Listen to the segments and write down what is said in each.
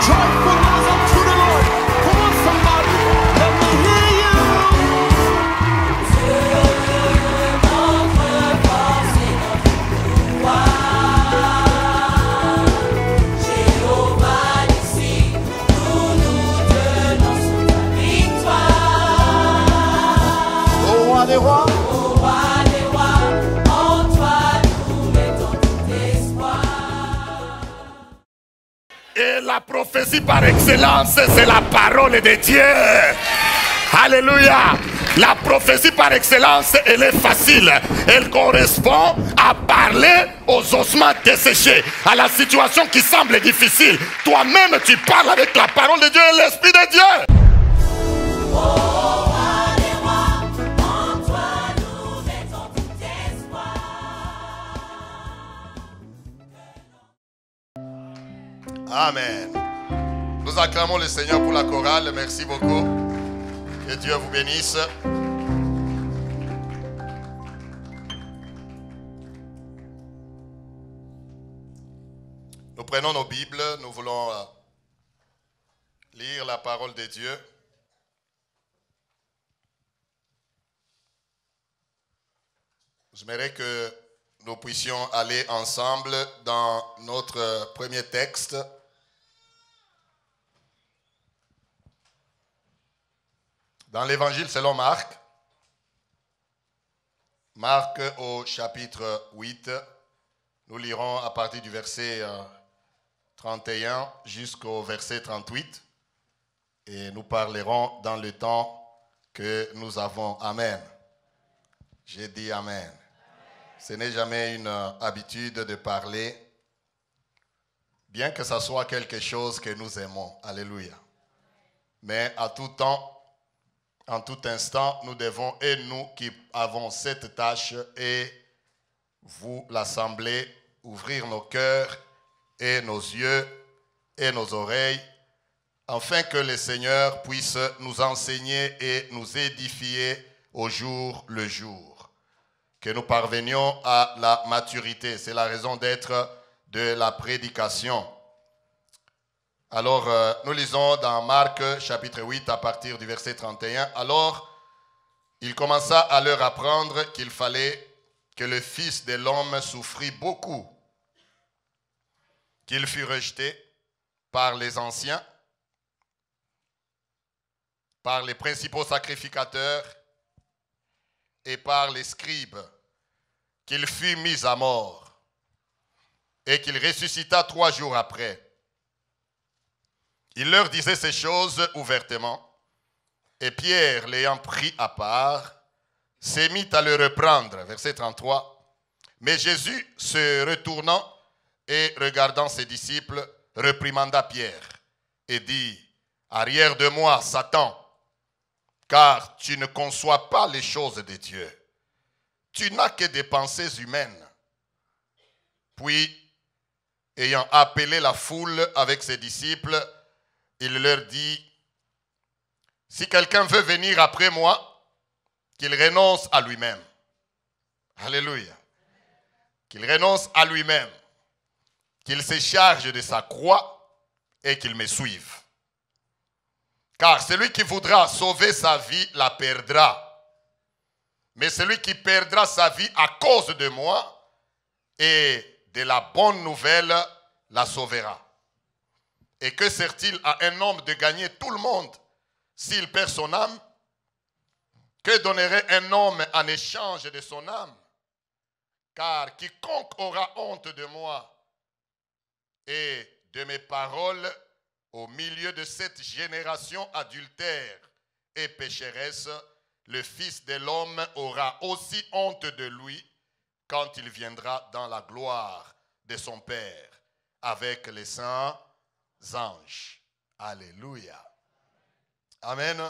Joyfulness unto the Lord. Come on, somebody, let me hear you. Au roi des rois, en toi nous mettons tout espoir. Et la prophétie par excellence, c'est la parole de Dieu. Alléluia. La prophétie par excellence, elle est facile. Elle correspond à parler aux ossements desséchés, à la situation qui semble difficile. Toi-même, tu parles avec la parole de Dieu et l'Esprit de Dieu. Amen. Nous acclamons le Seigneur pour la chorale. Merci beaucoup. Que Dieu vous bénisse. Nous prenons nos Bibles. Nous voulons lire la parole de Dieu. J'aimerais que nous puissions aller ensemble dans notre premier texte. Dans l'évangile selon Marc. Marc au chapitre 8. Nous lirons à partir du verset 31 jusqu'au verset 38. Et nous parlerons dans le temps que nous avons. Amen. J'ai dit Amen. Ce n'est jamais une habitude de parler, bien que ce soit quelque chose que nous aimons. Alléluia. Mais à tout temps, en tout instant, nous devons, et nous qui avons cette tâche, et vous, l'Assemblée, ouvrir nos cœurs et nos yeux et nos oreilles, afin que le Seigneur puisse nous enseigner et nous édifier au jour le jour. Que nous parvenions à la maturité. C'est la raison d'être de la prédication. Alors, nous lisons dans Marc chapitre 8 à partir du verset 31. Alors, il commença à leur apprendre qu'il fallait que le Fils de l'homme souffrit beaucoup, qu'il fût rejeté par les anciens, par les principaux sacrificateurs et par les scribes, qu'il fut mis à mort et qu'il ressuscita 3 jours après. Il leur disait ces choses ouvertement, et Pierre, l'ayant pris à part, s'est mis à le reprendre. Verset 33. Mais Jésus, se retournant et regardant ses disciples, réprimanda Pierre et dit, « Arrière de moi, Satan, car tu ne conçois pas les choses de Dieu. Tu n'as que des pensées humaines. » Puis, ayant appelé la foule avec ses disciples, il leur dit, « Si quelqu'un veut venir après moi, qu'il renonce à lui-même. » Alléluia. Qu'il renonce à lui-même, qu'il se charge de sa croix et qu'il me suive. Car celui qui voudra sauver sa vie la perdra. Mais celui qui perdra sa vie à cause de moi et de la bonne nouvelle la sauvera. Et que sert-il à un homme de gagner tout le monde s'il perd son âme? Que donnerait un homme en échange de son âme? Car quiconque aura honte de moi et de mes paroles au milieu de cette génération adultère et pécheresse, le Fils de l'homme aura aussi honte de lui quand il viendra dans la gloire de son Père avec les saints anges. Alléluia. Amen.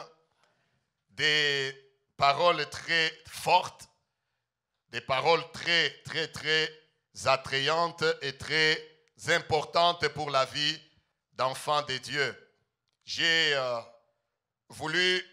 Des paroles très fortes, des paroles très attrayantes et très importantes pour la vie d'enfants de Dieu. J'ai voulu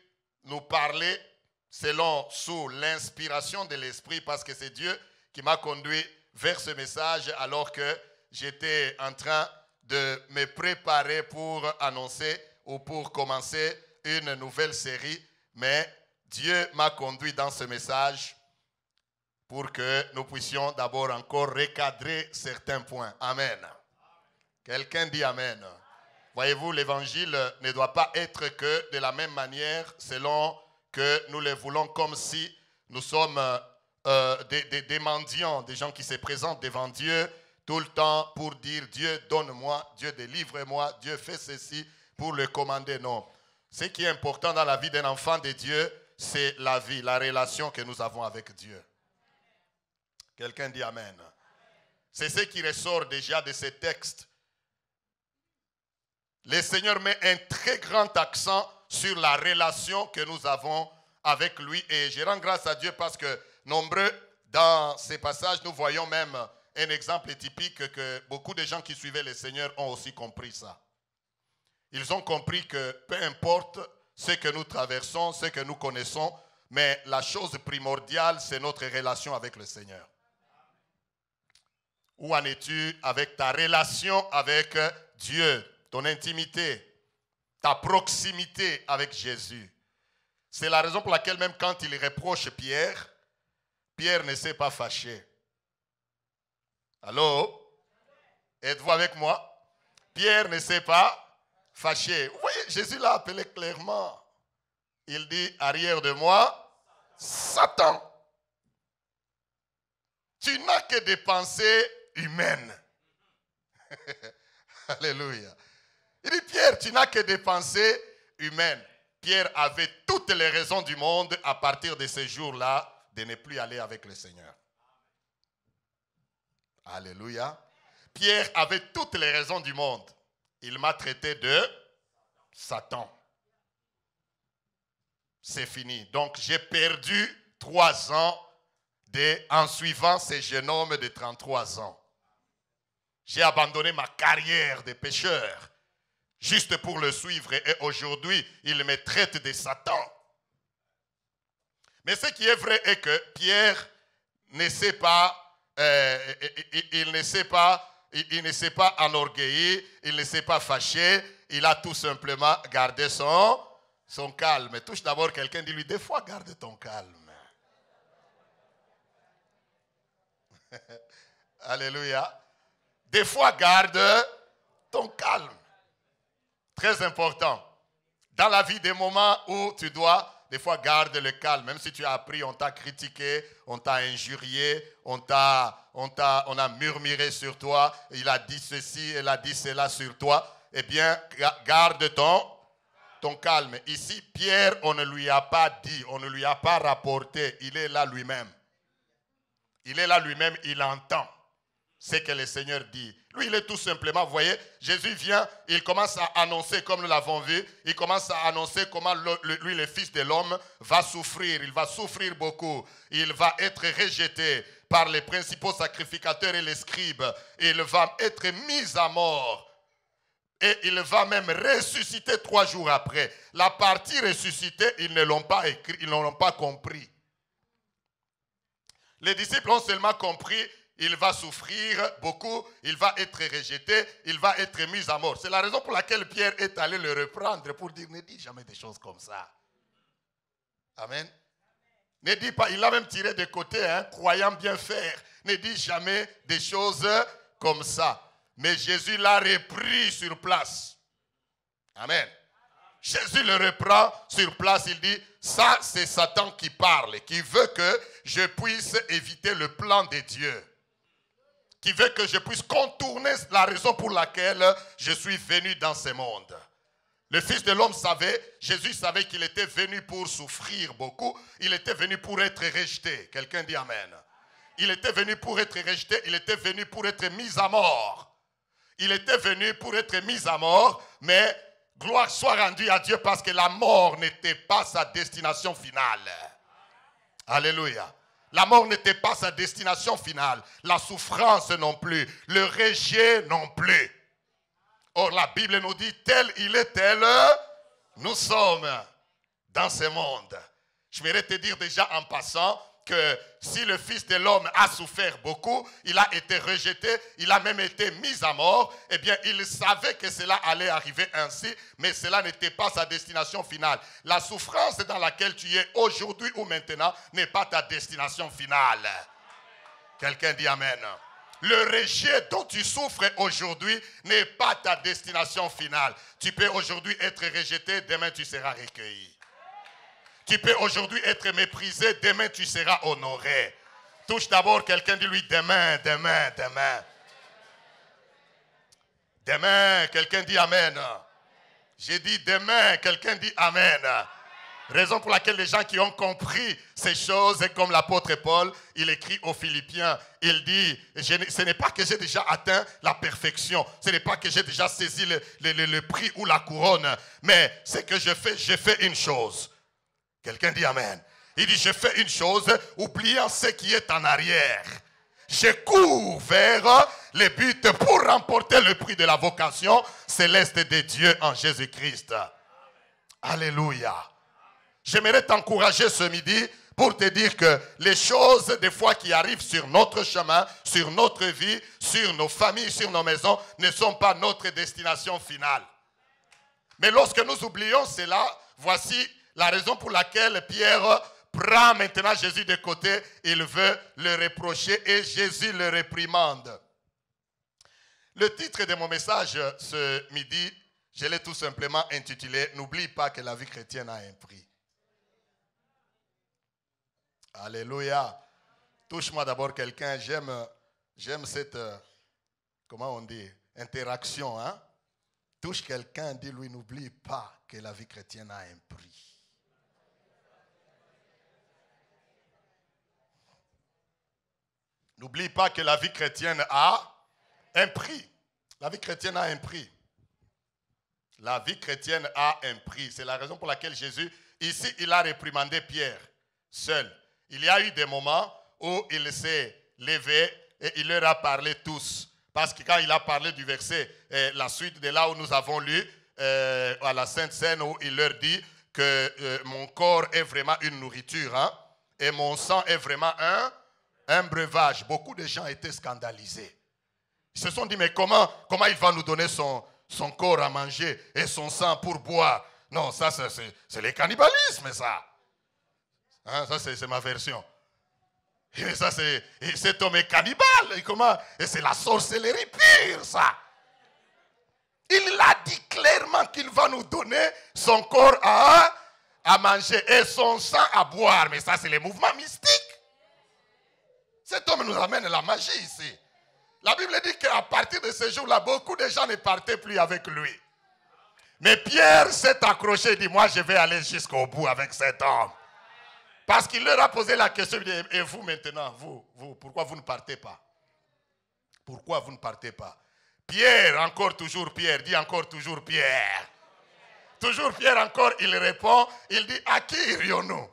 nous parler sous l'inspiration de l'Esprit, parce que c'est Dieu qui m'a conduit vers ce message alors que j'étais en train de me préparer pour annoncer ou pour commencer une nouvelle série, mais Dieu m'a conduit dans ce message pour que nous puissions d'abord encore recadrer certains points. Amen. Quelqu'un dit Amen. Voyez-vous, l'évangile ne doit pas être que de la même manière selon que nous le voulons, comme si nous sommes des mendiants, des gens qui se présentent devant Dieu tout le temps pour dire Dieu donne-moi, Dieu délivre-moi, Dieu fait ceci pour le commander. Non. Ce qui est important dans la vie d'un enfant de Dieu, c'est la vie, la relation que nous avons avec Dieu. Quelqu'un dit Amen. C'est ce qui ressort déjà de ces textes. Le Seigneur met un très grand accent sur la relation que nous avons avec lui. Et je rends grâce à Dieu parce que nombreux dans ces passages, nous voyons même un exemple typique que beaucoup de gens qui suivaient le Seigneur ont aussi compris ça. Ils ont compris que peu importe ce que nous traversons, ce que nous connaissons, mais la chose primordiale, c'est notre relation avec le Seigneur. Où en es-tu avec ta relation avec Dieu, ton intimité, ta proximité avec Jésus? C'est la raison pour laquelle même quand il reproche Pierre, Pierre ne s'est pas fâché. Allô? Êtes-vous avec moi? Pierre ne s'est pas fâché. Vous voyez, Jésus l'a appelé clairement. Il dit, arrière de moi, Satan. Tu n'as que des pensées humaines. Alléluia. Il dit, Pierre, tu n'as que des pensées humaines. Pierre avait toutes les raisons du monde à partir de ce jour-là de ne plus aller avec le Seigneur. Alléluia. Pierre avait toutes les raisons du monde. Il m'a traité de Satan. C'est fini. Donc j'ai perdu 3 ans en suivant ce jeune homme de 33 ans. J'ai abandonné ma carrière de pécheur juste pour le suivre. Et aujourd'hui, il me traite de Satan. Mais ce qui est vrai est que Pierre ne s'est pas, il ne s'est pas enorgueilli, il ne s'est pas fâché, il a tout simplement gardé son calme. Touche d'abord quelqu'un, dis-lui, des fois garde ton calme. Alléluia. Des fois garde ton calme. Très important. Dans la vie, des moments où tu dois, des fois, garde le calme. Même si tu as appris, on t'a critiqué, on t'a injurié, on a murmuré sur toi, il a dit ceci, il a dit cela sur toi. Eh bien, garde ton calme. Ici, Pierre, on ne lui a pas dit, on ne lui a pas rapporté. Il est là lui-même. Il est là lui-même, il entend ce que le Seigneur dit. Lui, il est tout simplement, vous voyez, Jésus vient, il commence à annoncer, comme nous l'avons vu, il commence à annoncer comment lui, le Fils de l'homme, va souffrir. Il va souffrir beaucoup. Il va être rejeté par les principaux sacrificateurs et les scribes. Il va être mis à mort. Et il va même ressusciter 3 jours après. La partie ressuscitée, ils ne l'ont pas écrit, ils ne l'ont pas compris. Les disciples ont seulement compris, il va souffrir beaucoup, il va être rejeté, il va être mis à mort. C'est la raison pour laquelle Pierre est allé le reprendre pour dire, ne dis jamais des choses comme ça. Amen. Ne dis pas, il l'a même tiré de côté, croyant bien faire. Ne dis jamais des choses comme ça. Mais Jésus l'a repris sur place. Amen. Jésus le reprend sur place, il dit, ça c'est Satan qui parle, qui veut que je puisse éviter le plan de Dieu. Qui veut que je puisse contourner la raison pour laquelle je suis venu dans ce monde. Le Fils de l'homme savait, Jésus savait qu'il était venu pour souffrir beaucoup, il était venu pour être rejeté. Quelqu'un dit Amen. Il était venu pour être rejeté, il était venu pour être mis à mort. Il était venu pour être mis à mort, mais gloire soit rendue à Dieu parce que la mort n'était pas sa destination finale. Alléluia. La mort n'était pas sa destination finale. La souffrance non plus. Le rejet non plus. Or, la Bible nous dit, tel il est, tel nous sommes dans ce monde. Je voudrais te dire déjà en passant que si le Fils de l'homme a souffert beaucoup, il a été rejeté, il a même été mis à mort, eh bien, il savait que cela allait arriver ainsi, mais cela n'était pas sa destination finale. La souffrance dans laquelle tu es aujourd'hui ou maintenant n'est pas ta destination finale. Quelqu'un dit Amen. Le rejet dont tu souffres aujourd'hui n'est pas ta destination finale. Tu peux aujourd'hui être rejeté, demain tu seras recueilli. Tu peux aujourd'hui être méprisé, demain tu seras honoré. Touche d'abord quelqu'un, dis-lui demain, demain, demain. Demain, quelqu'un dit Amen. J'ai dit demain, quelqu'un dit Amen. Raison pour laquelle les gens qui ont compris ces choses, comme l'apôtre Paul, il écrit aux Philippiens, il dit, ce n'est pas que j'ai déjà atteint la perfection, ce n'est pas que j'ai déjà saisi le prix ou la couronne, mais ce que je fais une chose. Quelqu'un dit Amen. Il dit, je fais une chose, oubliant ce qui est en arrière. Je cours vers le but pour remporter le prix de la vocation céleste de Dieu en Jésus-Christ. Alléluia. J'aimerais t'encourager ce midi pour te dire que les choses des fois qui arrivent sur notre chemin, sur notre vie, sur nos familles, sur nos maisons, ne sont pas notre destination finale. Mais lorsque nous oublions cela, voici la raison pour laquelle Pierre prend maintenant Jésus de côté. Il veut le reprocher et Jésus le réprimande. Le titre de mon message ce midi, je l'ai tout simplement intitulé « N'oublie pas que la vie chrétienne a un prix ». Alléluia. Touche-moi d'abord quelqu'un. J'aime cette, comment on dit, interaction. Hein? Touche quelqu'un, dis-lui, n'oublie pas que la vie chrétienne a un prix. N'oublie pas que la vie chrétienne a un prix. La vie chrétienne a un prix. La vie chrétienne a un prix. C'est la raison pour laquelle Jésus, ici, il a réprimandé Pierre seul. Il y a eu des moments où il s'est levé et il leur a parlé tous. Parce que quand il a parlé du verset, la suite de là où nous avons lu, à la Sainte Seine, où il leur dit que mon corps est vraiment une nourriture, hein, et mon sang est vraiment un breuvage. Beaucoup de gens étaient scandalisés. Ils se sont dit, mais comment il va nous donner son corps à manger et son sang pour boire? Non, ça c'est le cannibalisme, ça. Hein, ça, c'est ma version. Et ça, cet homme est cannibale. Et c'est la sorcellerie pure, ça. Il a dit clairement qu'il va nous donner son corps à manger et son sang à boire. Mais ça, c'est les mouvements mystiques. Cet homme nous amène la magie ici. La Bible dit qu'à partir de ce jour-là, beaucoup de gens ne partaient plus avec lui. Mais Pierre s'est accroché et dit, moi, je vais aller jusqu'au bout avec cet homme. Parce qu'il leur a posé la question, et vous maintenant, vous, pourquoi vous ne partez pas? Pourquoi vous ne partez pas? Pierre, encore toujours Pierre, dit encore toujours Pierre. Toujours Pierre encore, il répond, il dit, à qui irions-nous?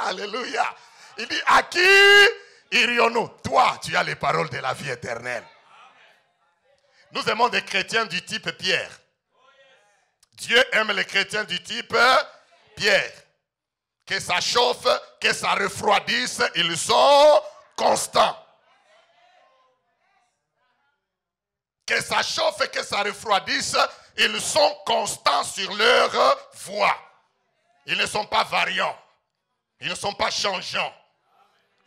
Alléluia. Il dit, à qui irions-nous? Toi, tu as les paroles de la vie éternelle. Nous aimons des chrétiens du type Pierre. Dieu aime les chrétiens du type Pierre. Que ça chauffe, que ça refroidisse, ils sont constants. Que ça chauffe et que ça refroidisse, ils sont constants sur leur voie. Ils ne sont pas variants. Ils ne sont pas changeants.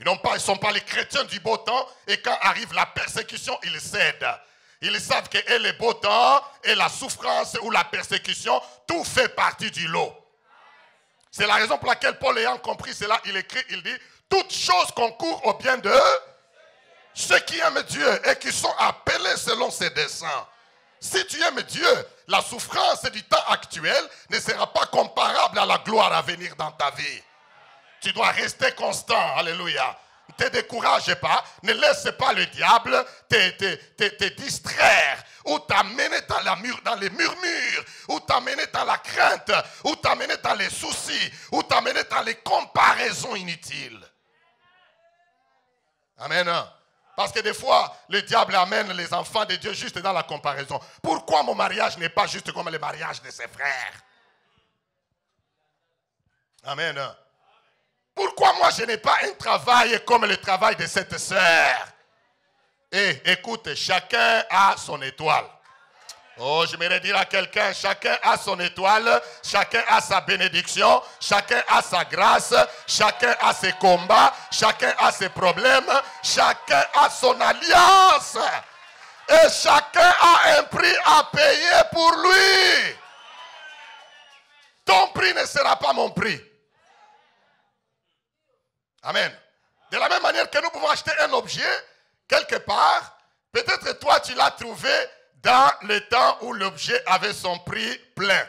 Ils ne sont pas les chrétiens du beau temps. Et quand arrive la persécution, ils cèdent. Ils savent que le beau temps et la souffrance ou la persécution, tout fait partie du lot. C'est la raison pour laquelle Paul, ayant compris cela, il écrit, il dit, toutes choses concourent au bien de ceux qui aiment Dieu et qui sont appelés selon ses desseins. Si tu aimes Dieu, la souffrance du temps actuel ne sera pas comparable à la gloire à venir dans ta vie. Tu dois rester constant, alléluia. Ne te décourage pas, ne laisse pas le diable te distraire, ou t'amener dans les murmures, ou t'amener dans la crainte, ou t'amener dans les soucis, ou t'amener dans les comparaisons inutiles. Amen. Parce que des fois, le diable amène les enfants de Dieu juste dans la comparaison. Pourquoi mon mariage n'est pas juste comme le mariage de ses frères? Amen. Pourquoi moi je n'ai pas un travail comme le travail de cette sœur? Et écoute, chacun a son étoile. Oh, j'aimerais dire à quelqu'un, chacun a son étoile, chacun a sa bénédiction, chacun a sa grâce, chacun a ses combats, chacun a ses problèmes, chacun a son alliance. Et chacun a un prix à payer pour lui. Ton prix ne sera pas mon prix. Amen. De la même manière que nous pouvons acheter un objet quelque part, peut-être toi tu l'as trouvé dans le temps où l'objet avait son prix plein.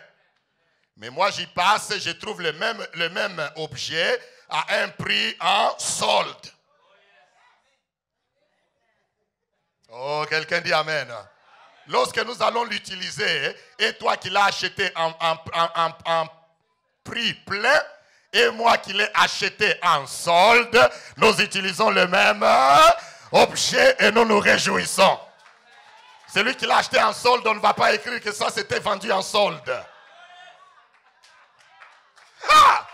Mais moi j'y passe et je trouve le même objet à un prix en solde. Oh, quelqu'un dit amen. Lorsque nous allons l'utiliser, et toi qui l'as acheté en prix plein, et moi qui l'ai acheté en solde, nous utilisons le même objet et nous nous réjouissons. Celui qui l'a acheté en solde, on ne va pas écrire que ça c'était vendu en solde. Ah!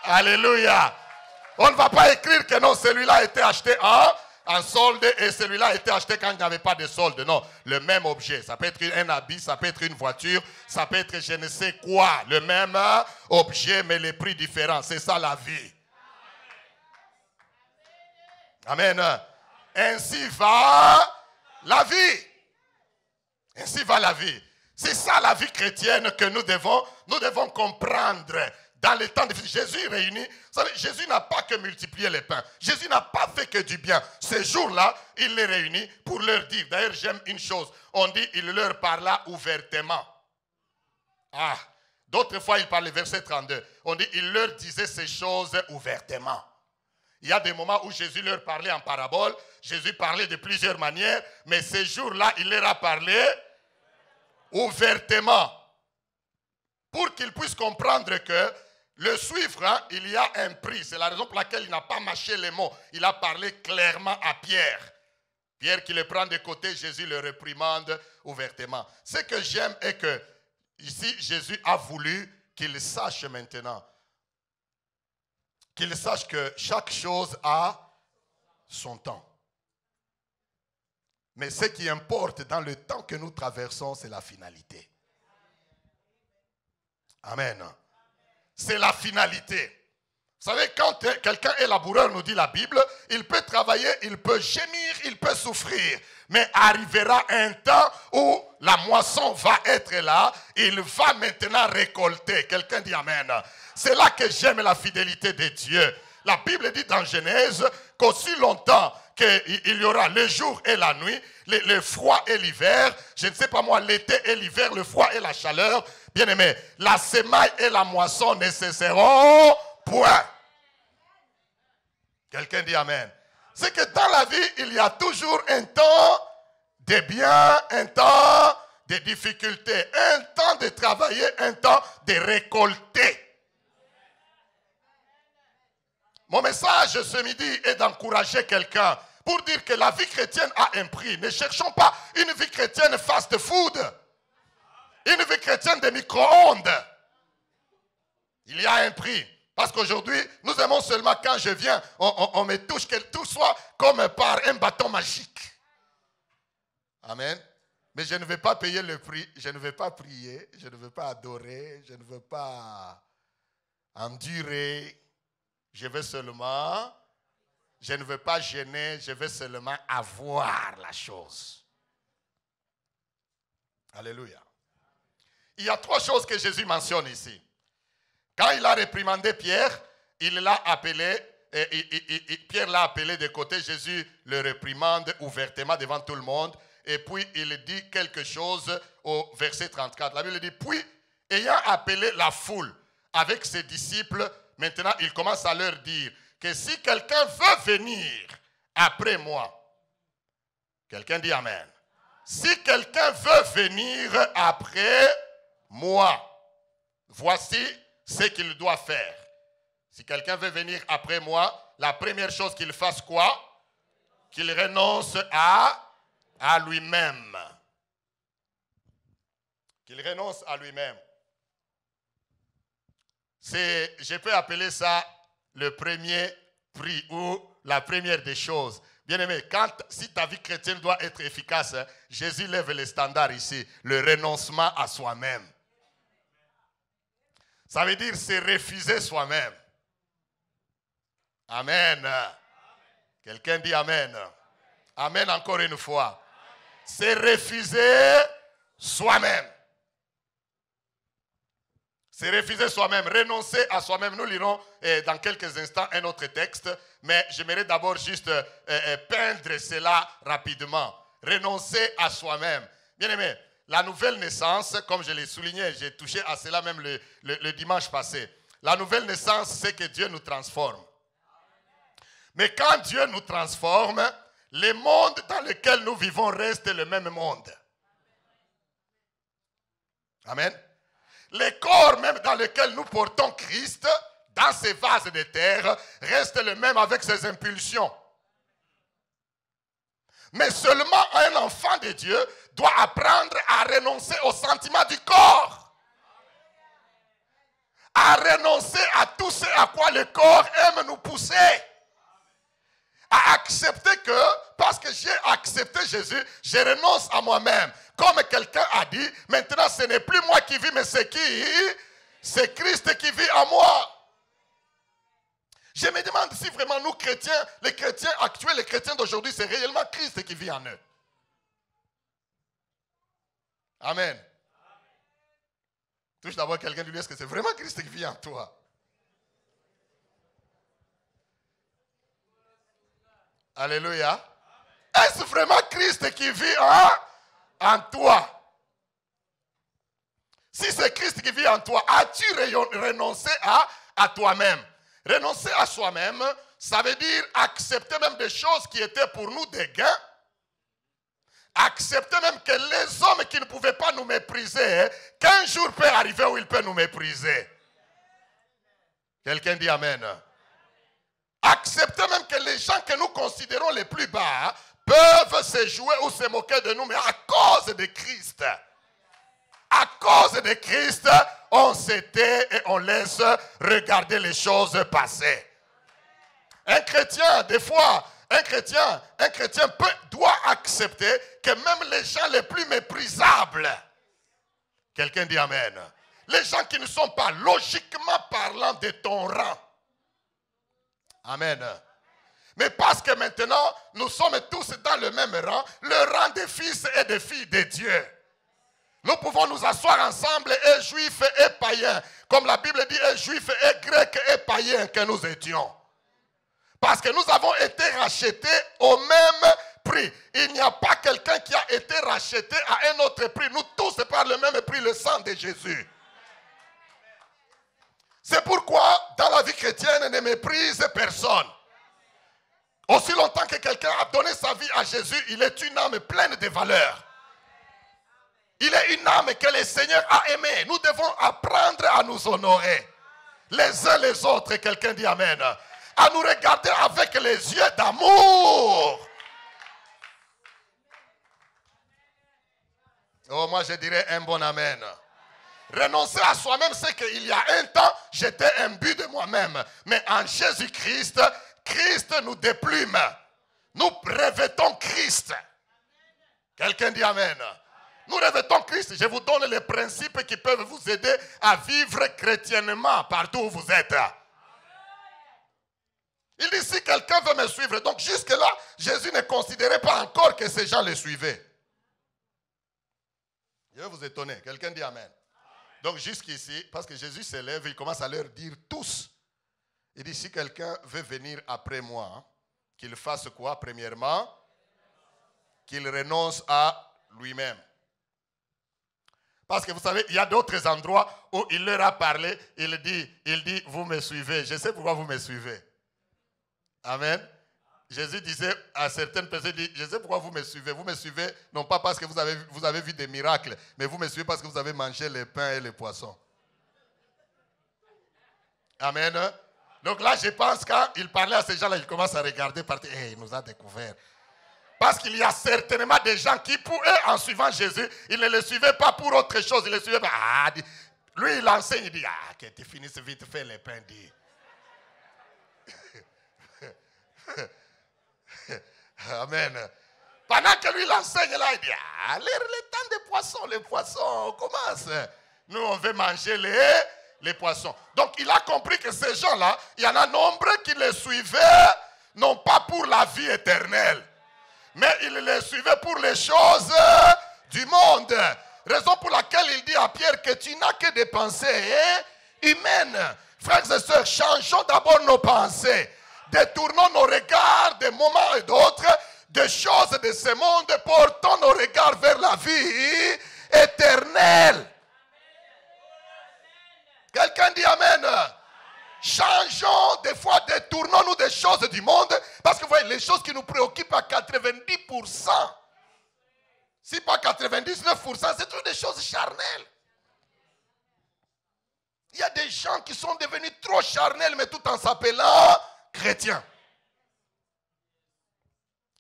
Alléluia. On ne va pas écrire que non, celui-là a été acheté en solde et celui-là a été acheté quand il n'y avait pas de solde. Non, le même objet. Ça peut être un habit, ça peut être une voiture, ça peut être je ne sais quoi. Le même objet, mais les prix différents. C'est ça la vie. Amen. Ainsi va la vie. Ainsi va la vie. C'est ça la vie chrétienne que nous devons comprendre. Dans le temps de Jésus réuni, Jésus n'a pas que multiplié les pains. Jésus n'a pas fait que du bien. Ces jours-là, il les réunit pour leur dire. D'ailleurs, j'aime une chose. On dit, il leur parla ouvertement. Ah, d'autres fois, il parlait, verset 32. On dit, il leur disait ces choses ouvertement. Il y a des moments où Jésus leur parlait en parabole. Jésus parlait de plusieurs manières. Mais ces jours-là, il leur a parlé ouvertement. Pour qu'ils puissent comprendre que le suivre, il y a un prix. C'est la raison pour laquelle il n'a pas mâché les mots. Il a parlé clairement à Pierre. Pierre qui le prend de côté, Jésus le réprimande ouvertement. Ce que j'aime est que ici, Jésus a voulu qu'il sache maintenant. Qu'il sache que chaque chose a son temps. Mais ce qui importe dans le temps que nous traversons, c'est la finalité. Amen. C'est la finalité. Vous savez, quand quelqu'un est laboureur, nous dit la Bible, il peut travailler, il peut gémir, il peut souffrir. Mais arrivera un temps où la moisson va être là, il va maintenant récolter. Quelqu'un dit amen. C'est là que j'aime la fidélité de Dieu. La Bible dit dans Genèse qu'aussi longtemps qu'il y aura le jour et la nuit, le froid et l'hiver, je ne sais pas moi, l'été et l'hiver, le froid et la chaleur, bien aimé, la semaille et la moisson ne cesseront point. Quelqu'un dit amen. C'est que dans la vie, il y a toujours un temps de bien, un temps de difficulté, un temps de travailler, un temps de récolter. Mon message ce midi est d'encourager quelqu'un pour dire que la vie chrétienne a un prix. Ne cherchons pas une vie chrétienne fast-food. Une vie chrétienne de micro-ondes. Il y a un prix. Parce qu'aujourd'hui, nous aimons seulement quand je viens, on me touche, que tout soit comme par un bâton magique. Amen. Mais je ne vais pas payer le prix, je ne vais pas prier, je ne veux pas adorer, je ne veux pas endurer. Je veux seulement, je ne veux pas gêner, je veux seulement avoir la chose. Alléluia. Il y a trois choses que Jésus mentionne ici. Quand il a réprimandé Pierre, il l'a appelé, Pierre l'a appelé de côté, Jésus le réprimande ouvertement devant tout le monde, et puis il dit quelque chose au verset 34. La Bible dit, puis ayant appelé la foule avec ses disciples, maintenant il commence à leur dire que si quelqu'un veut venir après moi, quelqu'un dit amen. Si quelqu'un veut venir après moi, voici ce qu'il doit faire. Si quelqu'un veut venir après moi, la première chose qu'il fasse quoi? Qu'il renonce à lui-même. Qu'il renonce à lui-même. Je peux appeler ça le premier prix ou la première des choses. Bien-aimé, si ta vie chrétienne doit être efficace, Jésus lève les standards ici, le renoncement à soi-même. Ça veut dire se refuser soi-même. Amen. Quelqu'un dit amen. Amen encore une fois. Se refuser soi-même. Se refuser soi-même, renoncer à soi-même. Nous lirons dans quelques instants un autre texte, mais j'aimerais d'abord juste peindre cela rapidement. Renoncer à soi-même. Bien-aimé, la nouvelle naissance, comme je l'ai souligné, j'ai touché à cela même le dimanche passé. La nouvelle naissance, c'est que Dieu nous transforme. Mais quand Dieu nous transforme, le monde dans lequel nous vivons reste le même monde. Amen. Le corps même dans lequel nous portons Christ, dans ces vases de terre, reste le même avec ses impulsions. Mais seulement un enfant de Dieu doit apprendre à renoncer aux sentiments du corps. À renoncer à tout ce à quoi le corps aime nous pousser. À accepter que, parce que j'ai accepté Jésus, je renonce à moi-même. Comme quelqu'un a dit, maintenant ce n'est plus moi qui vis, mais c'est qui? C'est Christ qui vit en moi. Je me demande si vraiment nous chrétiens, les chrétiens actuels, les chrétiens d'aujourd'hui, c'est réellement Christ qui vit en eux. Amen. Touche d'abord quelqu'un de lui, est-ce que c'est vraiment Christ qui vit en toi? Alléluia. Est-ce vraiment Christ qui vit en toi? Si c'est Christ qui vit en toi, as-tu renoncé à toi-même? Renoncer à soi-même, ça veut dire accepter même des choses qui étaient pour nous des gains. Accepter même que les hommes qui ne pouvaient pas nous mépriser, qu'un jour peut arriver où ils peuvent nous mépriser. Quelqu'un dit amen. Accepter même que les gens que nous considérons les plus bas peuvent se jouer ou se moquer de nous, mais à cause de Christ. À cause de Christ, on se tait et on laisse regarder les choses passer. Un chrétien, des fois, un chrétien doit accepter que même les gens les plus méprisables, quelqu'un dit amen, les gens qui ne sont pas logiquement parlant de ton rang, amen. Mais parce que maintenant, nous sommes tous dans le même rang, le rang des fils et des filles de Dieu. Nous pouvons nous asseoir ensemble, et juifs et païens. Comme la Bible dit, et juifs et grecs et païens que nous étions. Parce que nous avons été rachetés au même prix. Il n'y a pas quelqu'un qui a été racheté à un autre prix. Nous tous par le même prix, le sang de Jésus. C'est pourquoi, dans la vie chrétienne, ne méprise personne. Aussi longtemps que quelqu'un a donné sa vie à Jésus, il est une âme pleine de valeurs. Il est une âme que le Seigneur a aimée. Nous devons apprendre à nous honorer. Les uns les autres, quelqu'un dit amen. À nous regarder avec les yeux d'amour. Oh, moi je dirais un bon amen. Renoncer à soi-même, c'est qu'il y a un temps, j'étais imbu de moi-même. Mais en Jésus-Christ, Christ nous déplume. Nous revêtons Christ. Quelqu'un dit amen. Nous revêtons Christ. Je vous donne les principes qui peuvent vous aider à vivre chrétiennement partout où vous êtes. Il dit, si quelqu'un veut me suivre, donc jusque-là, Jésus ne considérait pas encore que ces gens le suivaient. Je vais vous étonner. Quelqu'un dit amen. Donc jusqu'ici, parce que Jésus s'élève, il commence à leur dire tous. Il dit, si quelqu'un veut venir après moi, qu'il fasse quoi? Premièrement, qu'il renonce à lui-même. Parce que vous savez, il y a d'autres endroits où il leur a parlé, il dit, vous me suivez. Je sais pourquoi vous me suivez. Amen. Jésus disait à certaines personnes, je sais pourquoi vous me suivez. Vous me suivez non pas parce que vous avez vu des miracles, mais vous me suivez parce que vous avez mangé les pains et les poissons. Amen. Donc là, je pense quand il parlait à ces gens-là, il commence à regarder partir. Il nous a découvert. Parce qu'il y a certainement des gens qui, pour eux, en suivant Jésus, ils ne le suivaient pas pour autre chose. Ils le suivaient pas. Lui, il enseigne, il dit, que tu finisses vite fait les pains. Amen. Pendant que lui l'enseigne là, il dit, ah, les temps des poissons, les poissons, on commence. Nous, on veut manger les poissons. Donc, il a compris que ces gens-là, il y en a nombre qui les suivaient, non pas pour la vie éternelle, mais ils les suivaient pour les choses du monde. Raison pour laquelle il dit à Pierre que tu n'as que des pensées humaines. Frères et sœurs, changeons d'abord nos pensées. Détournons nos regards des moments et d'autres, des choses de ce monde, portons nos regards vers la vie éternelle. Quelqu'un dit Amen. Changeons des fois, détournons-nous des choses du monde, parce que vous voyez, les choses qui nous préoccupent à 90%, si pas 99%, c'est toutes des choses charnelles. Il y a des gens qui sont devenus trop charnels, mais tout en s'appelant chrétiens.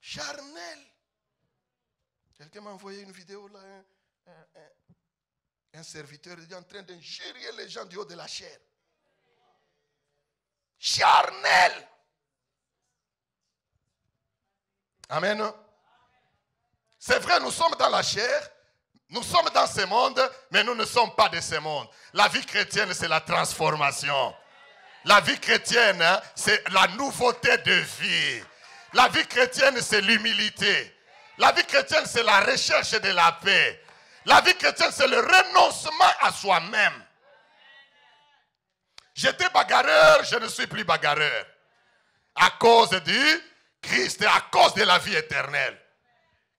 Charnel. Quelqu'un m'a envoyé une vidéo là, un serviteur est en train d'injurier les gens du haut de la chair. Charnel. Amen. C'est vrai, nous sommes dans la chair, nous sommes dans ce monde, mais nous ne sommes pas de ce monde. La vie chrétienne, c'est la transformation. La vie chrétienne, c'est la nouveauté de vie. La vie chrétienne, c'est l'humilité. La vie chrétienne, c'est la recherche de la paix. La vie chrétienne, c'est le renoncement à soi-même. J'étais bagarreur, je ne suis plus bagarreur. À cause du Christ et à cause de la vie éternelle.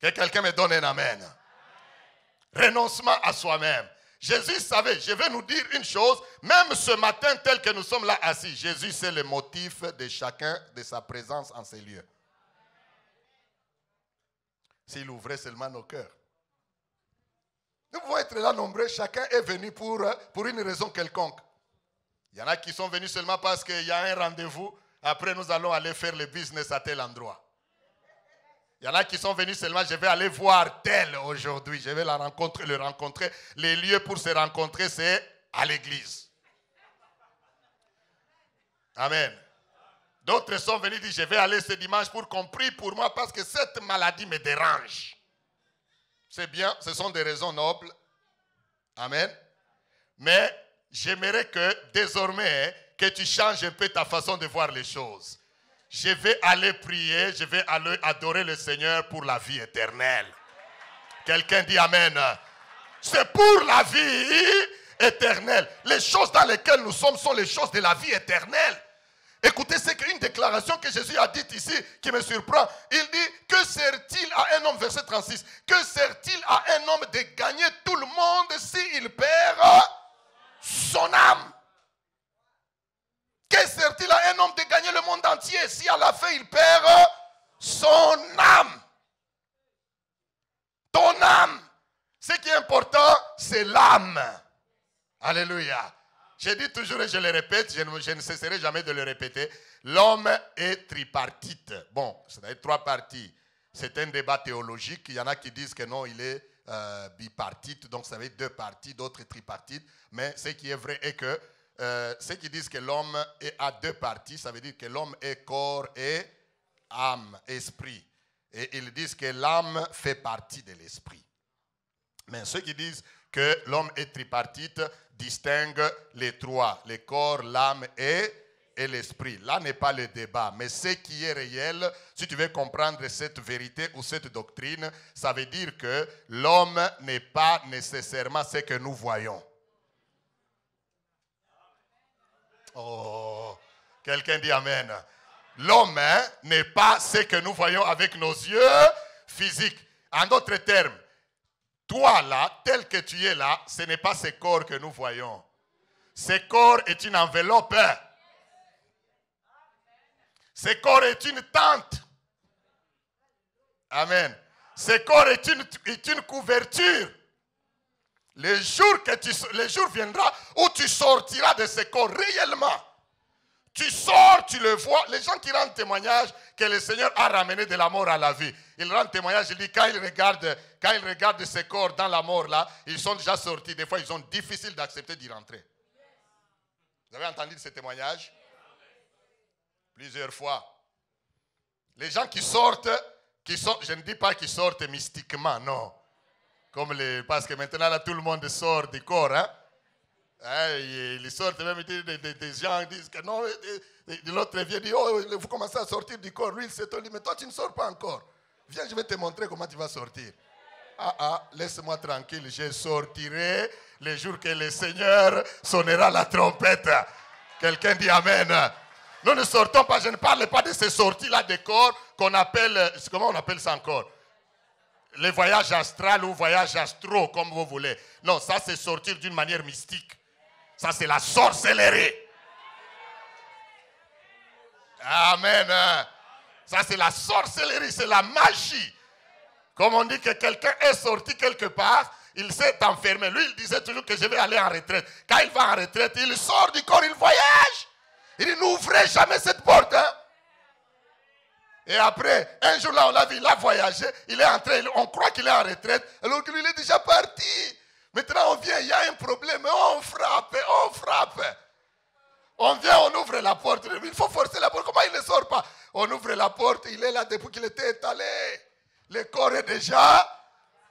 Que quelqu'un me donne un amen. Renoncement à soi-même. Jésus savait, je vais nous dire une chose, même ce matin tel que nous sommes là assis, Jésus sait le motif de chacun de sa présence en ces lieux. S'il ouvrait seulement nos cœurs. Nous pouvons être là nombreux, chacun est venu pour une raison quelconque. Il y en a qui sont venus seulement parce qu'il y a un rendez-vous, après nous allons aller faire le business à tel endroit. Il y en a qui sont venus seulement, je vais aller voir tel aujourd'hui, je vais le rencontrer. Les lieux pour se rencontrer, c'est à l'église. Amen. D'autres sont venus dire, je vais aller ce dimanche pour qu'on prie pour moi parce que cette maladie me dérange. C'est bien, ce sont des raisons nobles. Amen. Mais j'aimerais que désormais, que tu changes un peu ta façon de voir les choses. Je vais aller prier, je vais aller adorer le Seigneur pour la vie éternelle. Quelqu'un dit Amen. C'est pour la vie éternelle. Les choses dans lesquelles nous sommes sont les choses de la vie éternelle. Écoutez, c'est une déclaration que Jésus a dite ici qui me surprend. Il dit, que sert-il à un homme, verset 36, que sert-il à un homme de gagner tout le monde s'il perd son âme? Que sert-il à un homme de gagner le monde entier si à la fin il perd son âme? Ton âme. Ce qui est important, c'est l'âme. Alléluia. Je dis toujours et je le répète, je ne cesserai jamais de le répéter. L'homme est tripartite. Bon, c'est-à-dire 3 parties. C'est un débat théologique. Il y en a qui disent que non, il est bipartite. Donc ça veut dire 2 parties, d'autres tripartites. Mais ce qui est vrai est que ceux qui disent que l'homme a 2 parties, ça veut dire que l'homme est corps et âme, esprit. Et ils disent que l'âme fait partie de l'esprit. Mais ceux qui disent que l'homme est tripartite distinguent les 3, le corps, l'âme et l'esprit. Là n'est pas le débat, mais ce qui est réel, si tu veux comprendre cette vérité ou cette doctrine, ça veut dire que l'homme n'est pas nécessairement ce que nous voyons. Oh, quelqu'un dit Amen. L'homme n'est pas ce que nous voyons avec nos yeux physiques. En d'autres termes, toi là, tel que tu es là, ce n'est pas ce corps que nous voyons. Ce corps est une enveloppe. Ce corps est une tente. Amen. Ce corps est une couverture. Le jour viendra où tu sortiras de ce corps réellement. Tu sors, tu le vois. Les gens qui rendent témoignage que le Seigneur a ramené de la mort à la vie. Ils rendent témoignage, ils disent quand ils regardent ce corps dans la mort là, ils sont déjà sortis. Des fois, ils ont difficile d'accepter d'y rentrer. Vous avez entendu ce témoignage? Plusieurs fois. Les gens qui sortent, je ne dis pas qu'ils sortent mystiquement, non. Parce que maintenant, là, tout le monde sort du corps. Hein? Ils sortent même, des gens disent que non. L'autre vient dire, oh, vous commencez à sortir du corps. Lui, il s'étonne, mais toi, tu ne sors pas encore. Viens, je vais te montrer comment tu vas sortir. Laisse-moi tranquille, je sortirai les jours que le Seigneur sonnera la trompette. Quelqu'un dit Amen. Nous ne sortons pas, je ne parle pas de ces sorties-là de corps qu'on appelle, comment on appelle ça encore? Les voyages astrales ou voyages astraux, comme vous voulez. Non, ça c'est sortir d'une manière mystique. Ça c'est la sorcellerie. Amen. Ça c'est la sorcellerie, c'est la magie. Comme on dit que quelqu'un est sorti quelque part, il s'est enfermé. Lui, il disait toujours que je vais aller en retraite. Quand il va en retraite, il sort du corps, il voyage. Il dit, n'ouvrez jamais cette porte. Hein? Et après, un jour là, on l'a vu, il a voyagé, il est entré, on croit qu'il est en retraite, alors que lui, il est déjà parti. Maintenant, on vient, il y a un problème, on frappe. On vient, on ouvre la porte. Il faut forcer la porte. Comment il ne sort pas? On ouvre la porte, il est là depuis qu'il était étalé. Le corps est déjà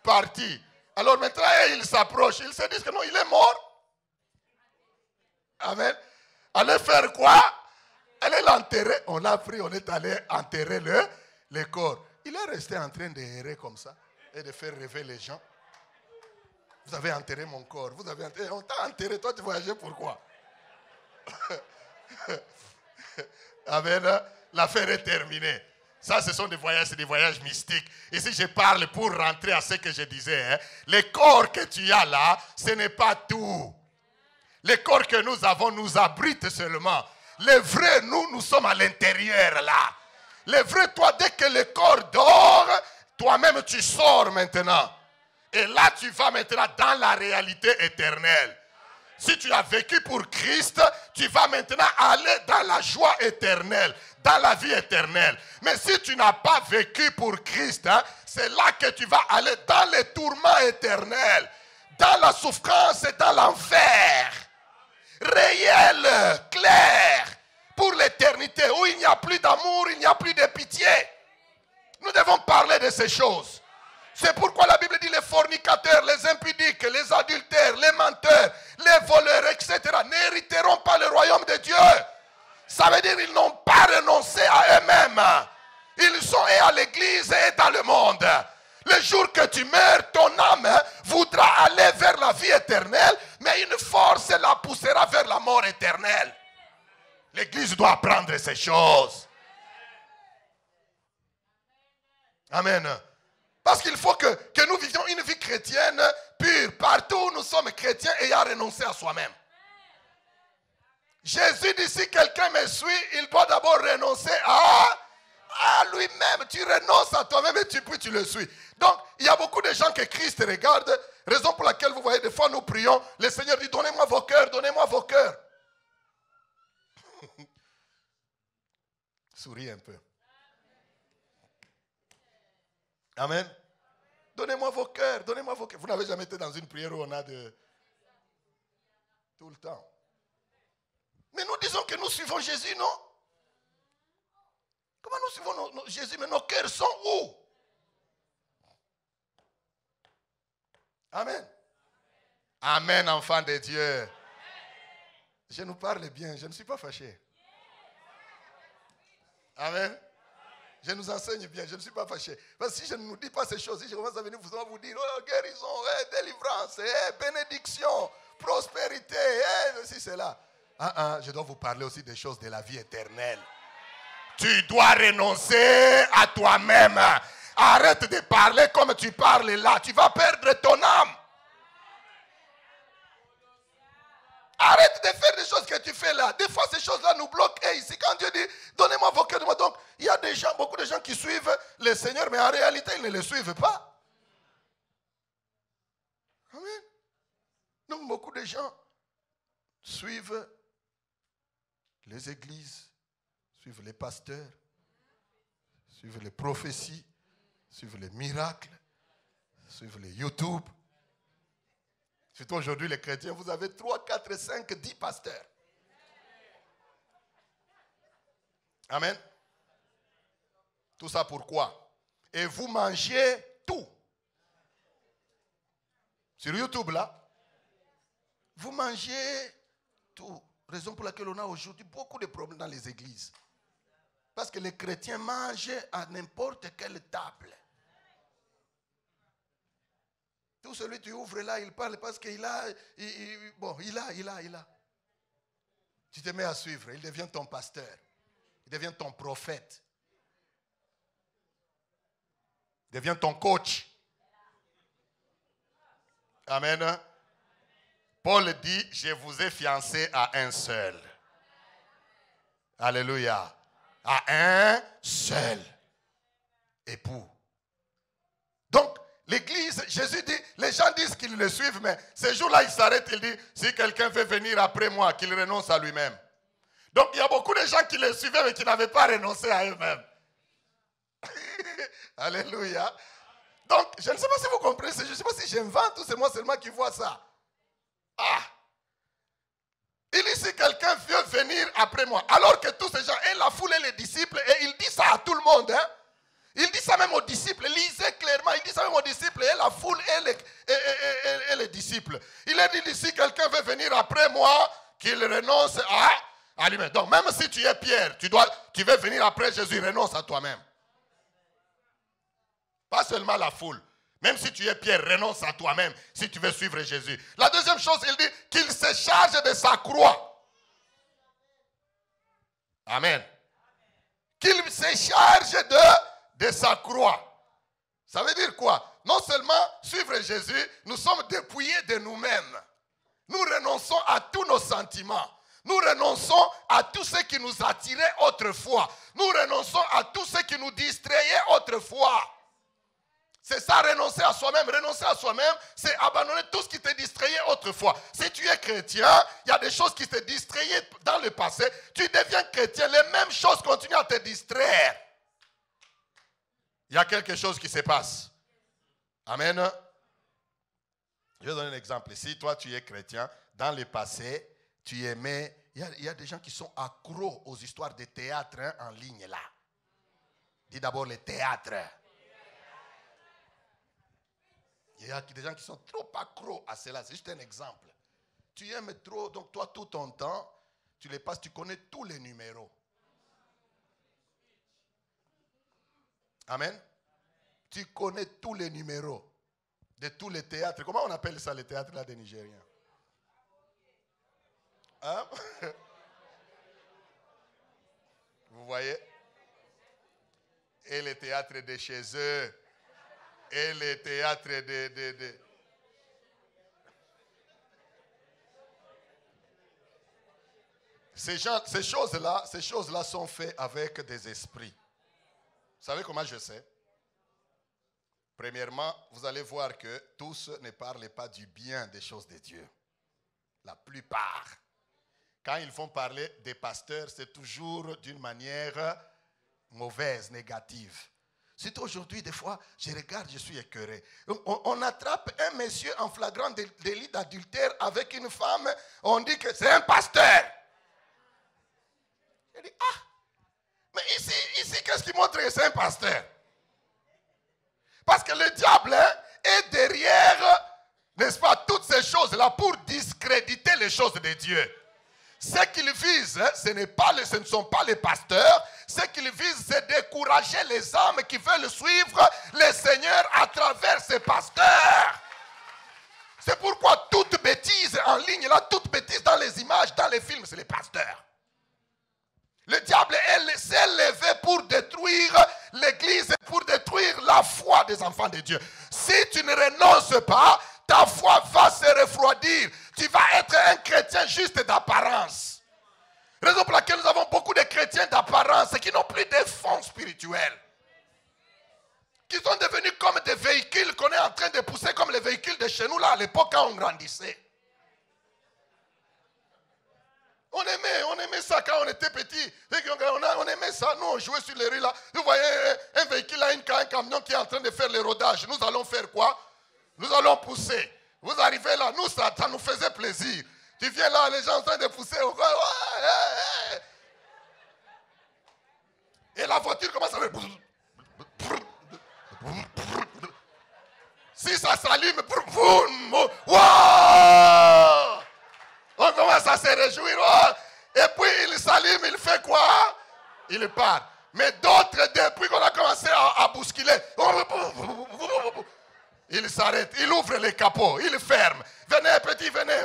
parti. Alors maintenant, il s'approche. Il se dit que non, il est mort. Amen. Allez faire quoi? Allez l'enterrer. On l'a pris, on est allé enterrer le corps. Il est resté en train d'errer comme ça et de faire rêver les gens. Vous avez enterré mon corps. On t'a enterré. Toi, tu voyageais pourquoi? Amen. L'affaire est terminée. Ça, ce sont des voyages mystiques. Ici, je parle pour rentrer à ce que je disais. Hein. Le corps que tu as là, ce n'est pas tout. Le corps que nous avons nous abrite seulement. Le vrai, nous sommes à l'intérieur là. Le vrai, toi, dès que le corps dort, toi-même, tu sors maintenant. Et là, tu vas maintenant dans la réalité éternelle. Si tu as vécu pour Christ, tu vas maintenant aller dans la joie éternelle, dans la vie éternelle. Mais si tu n'as pas vécu pour Christ, hein, c'est là que tu vas aller dans les tourments éternels, dans la souffrance et dans l'enfer. Réel, clair, pour l'éternité, où il n'y a plus d'amour, il n'y a plus de pitié. Nous devons parler de ces choses. C'est pourquoi la Bible dit les fornicateurs, les impudiques, les adultères, les menteurs, les voleurs, etc. n'hériteront pas le royaume de Dieu. Ça veut dire qu'ils n'ont pas renoncé à eux-mêmes. Ils sont et à l'église et dans le monde. Le jour que tu meurs, ton âme voudra aller vers la vie éternelle, mais une force la poussera vers la mort éternelle. L'église doit apprendre ces choses. Amen. Parce qu'il faut que nous vivions une vie chrétienne pure. Partout où nous sommes chrétiens ayant renoncé à soi-même. Jésus dit, si quelqu'un me suit, il doit d'abord renoncer à lui-même. Tu renonces à toi-même et puis tu le suis. Donc, il y a beaucoup de gens que Christ regarde. Raison pour laquelle vous voyez, des fois nous prions. Le Seigneur dit, donnez-moi vos cœurs, donnez-moi vos cœurs. Souris un peu. Amen. Donnez-moi vos cœurs, donnez-moi vos cœurs. Vous n'avez jamais été dans une prière où on a de... Tout le temps. Mais nous disons que nous suivons Jésus, non? Comment nous suivons Jésus, mais nos cœurs sont où? Amen. Amen, enfant de Dieu. Je nous parle bien, je ne suis pas fâché. Amen. Je nous enseigne bien, je ne suis pas fâché. Parce que si je ne nous dis pas ces choses, si je commence à venir vous dire, oh, guérison, délivrance, bénédiction, prospérité, ceci, cela. Je dois vous parler aussi des choses de la vie éternelle. Tu dois renoncer à toi-même. Arrête de parler comme tu parles là. Tu vas perdre ton âme. Arrête de faire des choses que tu fais là. Des fois, ces choses-là nous bloquent. Et ici, quand Dieu dit, donnez-moi vos cœurs. Donc, il y a des gens, beaucoup de gens qui suivent le Seigneur, mais en réalité, ils ne le suivent pas. Amen. Donc, beaucoup de gens suivent les églises, suivent les pasteurs, suivent les prophéties, suivent les miracles, suivent les YouTube. Surtout aujourd'hui, les chrétiens, vous avez 3, 4, 5, 10 pasteurs. Amen. Tout ça pourquoi? Et vous mangez tout. Sur YouTube là, vous mangez tout. Raison pour laquelle on a aujourd'hui beaucoup de problèmes dans les églises. Parce que les chrétiens mangent à n'importe quelle table. Tout celui que tu ouvres là, il parle parce qu'il a, il a. Tu te mets à suivre, il devient ton pasteur. Il devient ton prophète. Il devient ton coach. Amen. Paul dit, je vous ai fiancé à un seul. Alléluia. À un seul époux. Donc, l'église, Jésus dit, les gens disent qu'ils le suivent, mais ce jour-là, il s'arrête, il dit, si quelqu'un veut venir après moi, qu'il renonce à lui-même. Donc, il y a beaucoup de gens qui le suivaient, mais qui n'avaient pas renoncé à eux-mêmes. Alléluia. Donc, je ne sais pas si vous comprenez, je ne sais pas si j'invente ou c'est moi seulement qui vois ça. Ah! Il dit, si quelqu'un veut venir après moi, alors que tous ces gens, et la foule et les disciples, et il dit ça à tout le monde, hein? Il dit ça même aux disciples, lisez clairement, il dit ça même aux disciples, et la foule et les disciples. Il a dit, si quelqu'un veut venir après moi, qu'il renonce à lui-même. Donc, même si tu es Pierre, tu veux venir après Jésus, renonce à toi-même. Pas seulement la foule. Même si tu es Pierre, renonce à toi-même si tu veux suivre Jésus. La deuxième chose, il dit qu'il se charge de sa croix. Amen. Qu'il se charge de sa croix. Ça veut dire quoi? Non seulement suivre Jésus, nous sommes dépouillés de nous-mêmes. Nous renonçons à tous nos sentiments. Nous renonçons à tout ce qui nous attirait autrefois. Nous renonçons à tout ce qui nous distrayait autrefois. C'est ça, renoncer à soi-même. Renoncer à soi-même, c'est abandonner tout ce qui te distrayait autrefois. Si tu es chrétien, il y a des choses qui te distrayaient dans le passé. Tu deviens chrétien, les mêmes choses continuent à te distraire. Il y a quelque chose qui se passe. Amen. Je vais donner un exemple. Si toi tu es chrétien, dans le passé, tu aimais... Il y a des gens qui sont accros aux histoires de théâtre en ligne là. Dis d'abord le théâtre. Il y a des gens qui sont trop accros à cela. C'est juste un exemple. Tu aimes trop, donc toi, tout ton temps, tu les passes, tu connais tous les numéros. Amen. Tu connais tous les numéros de tous les théâtres. Comment on appelle ça, les théâtres là des Nigériens? Hein? Vous voyez? Et les théâtres de chez eux. Et les théâtres Ces choses-là sont faites avec des esprits. Vous savez comment je sais? Premièrement, vous allez voir que tous ne parlent pas du bien des choses de Dieu. La plupart. Quand ils font parler des pasteurs, c'est toujours d'une manière mauvaise, négative. C'est aujourd'hui, des fois, je regarde, je suis écœuré. On attrape un monsieur en flagrant délit d'adultère avec une femme, on dit que c'est un pasteur. Je dis, mais ici qu'est-ce qui montre que c'est un pasteur? Parce que le diable est derrière, n'est-ce pas, toutes ces choses-là pour discréditer les choses de Dieu. Ce qu'il vise, ce ne sont pas les pasteurs. Ce qu'il vise, c'est décourager les âmes qui veulent suivre le Seigneur à travers ces pasteurs. C'est pourquoi toute bêtise en ligne, là, toute bêtise dans les images, dans les films, c'est les pasteurs. Le diable s'est levé pour détruire l'église et pour détruire la foi des enfants de Dieu. Si tu ne renonces pas, ta foi va se refroidir. Tu vas être un chrétien juste d'apparence. Raison pour laquelle nous avons beaucoup de chrétiens d'apparence qui n'ont plus de fonds spirituels. Qui sont devenus comme des véhicules qu'on est en train de pousser comme les véhicules de chez nous là à l'époque quand on grandissait. On aimait ça quand on était petit. On aimait ça. Nous, on jouait sur les rues là. Vous voyez un véhicule là, un camion qui est en train de faire le rodage. Nous allons faire quoi? Nous allons pousser. Vous arrivez là, nous, ça nous faisait plaisir. Tu viens là, les gens sont en train de pousser. Et la voiture commence à faire... Si ça s'allume, boum, wow! On commence à se réjouir. Oh! Et puis il s'allume, il fait quoi? Il part. Mais d'autres, depuis qu'on a commencé à bousculer, il s'arrête, il ouvre les capots, il ferme. Venez, petit, venez.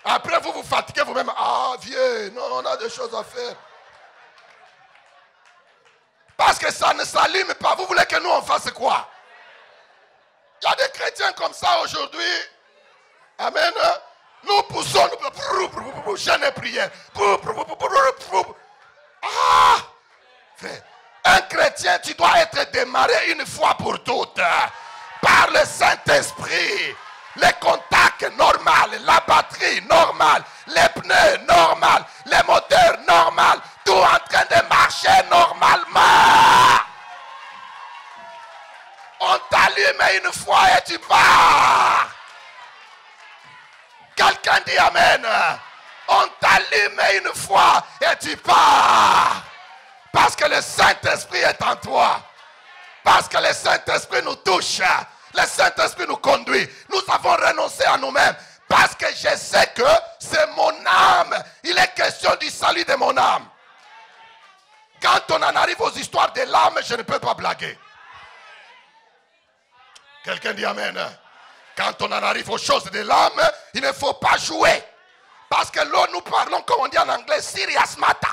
Après, vous vous fatiguez vous-même. Ah, viens, non, on a des choses à faire. Parce que ça ne s'allume pas. Vous voulez que nous, on fasse quoi? Il y a des chrétiens comme ça aujourd'hui. Amen. Nous poussons, nous jeûne et prière. Ah! Frère, un chrétien, tu dois être démarré une fois pour toutes par le Saint-Esprit. Les contacts normaux, la batterie normale, les pneus normaux, les moteurs normaux, tout en train de marcher normalement. On t'allume une fois et tu pars. Quelqu'un dit Amen. On t'allume une fois et tu pars. Parce que le Saint-Esprit est en toi. Parce que le Saint-Esprit nous touche. Le Saint-Esprit nous conduit. Nous avons renoncé à nous-mêmes. Parce que je sais que c'est mon âme. Il est question du salut de mon âme. Quand on en arrive aux histoires de l'âme, je ne peux pas blaguer. Quelqu'un dit Amen. Quand on en arrive aux choses de l'âme, il ne faut pas jouer. Parce que là, nous parlons, comme on dit en anglais, serious matter.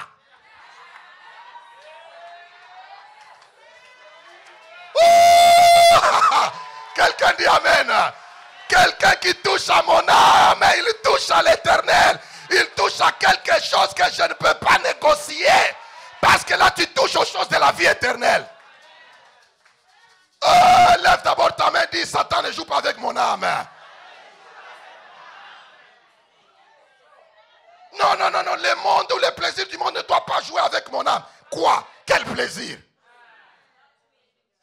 Quelqu'un dit Amen. Quelqu'un qui touche à mon âme, il touche à l'éternel. Il touche à quelque chose que je ne peux pas négocier. Parce que là, tu touches aux choses de la vie éternelle. Lève d'abord ta main et dis, Satan ne joue pas avec mon âme. Non, non, non, non, le monde ou les plaisirs du monde ne doivent pas jouer avec mon âme. Quoi? Quel plaisir?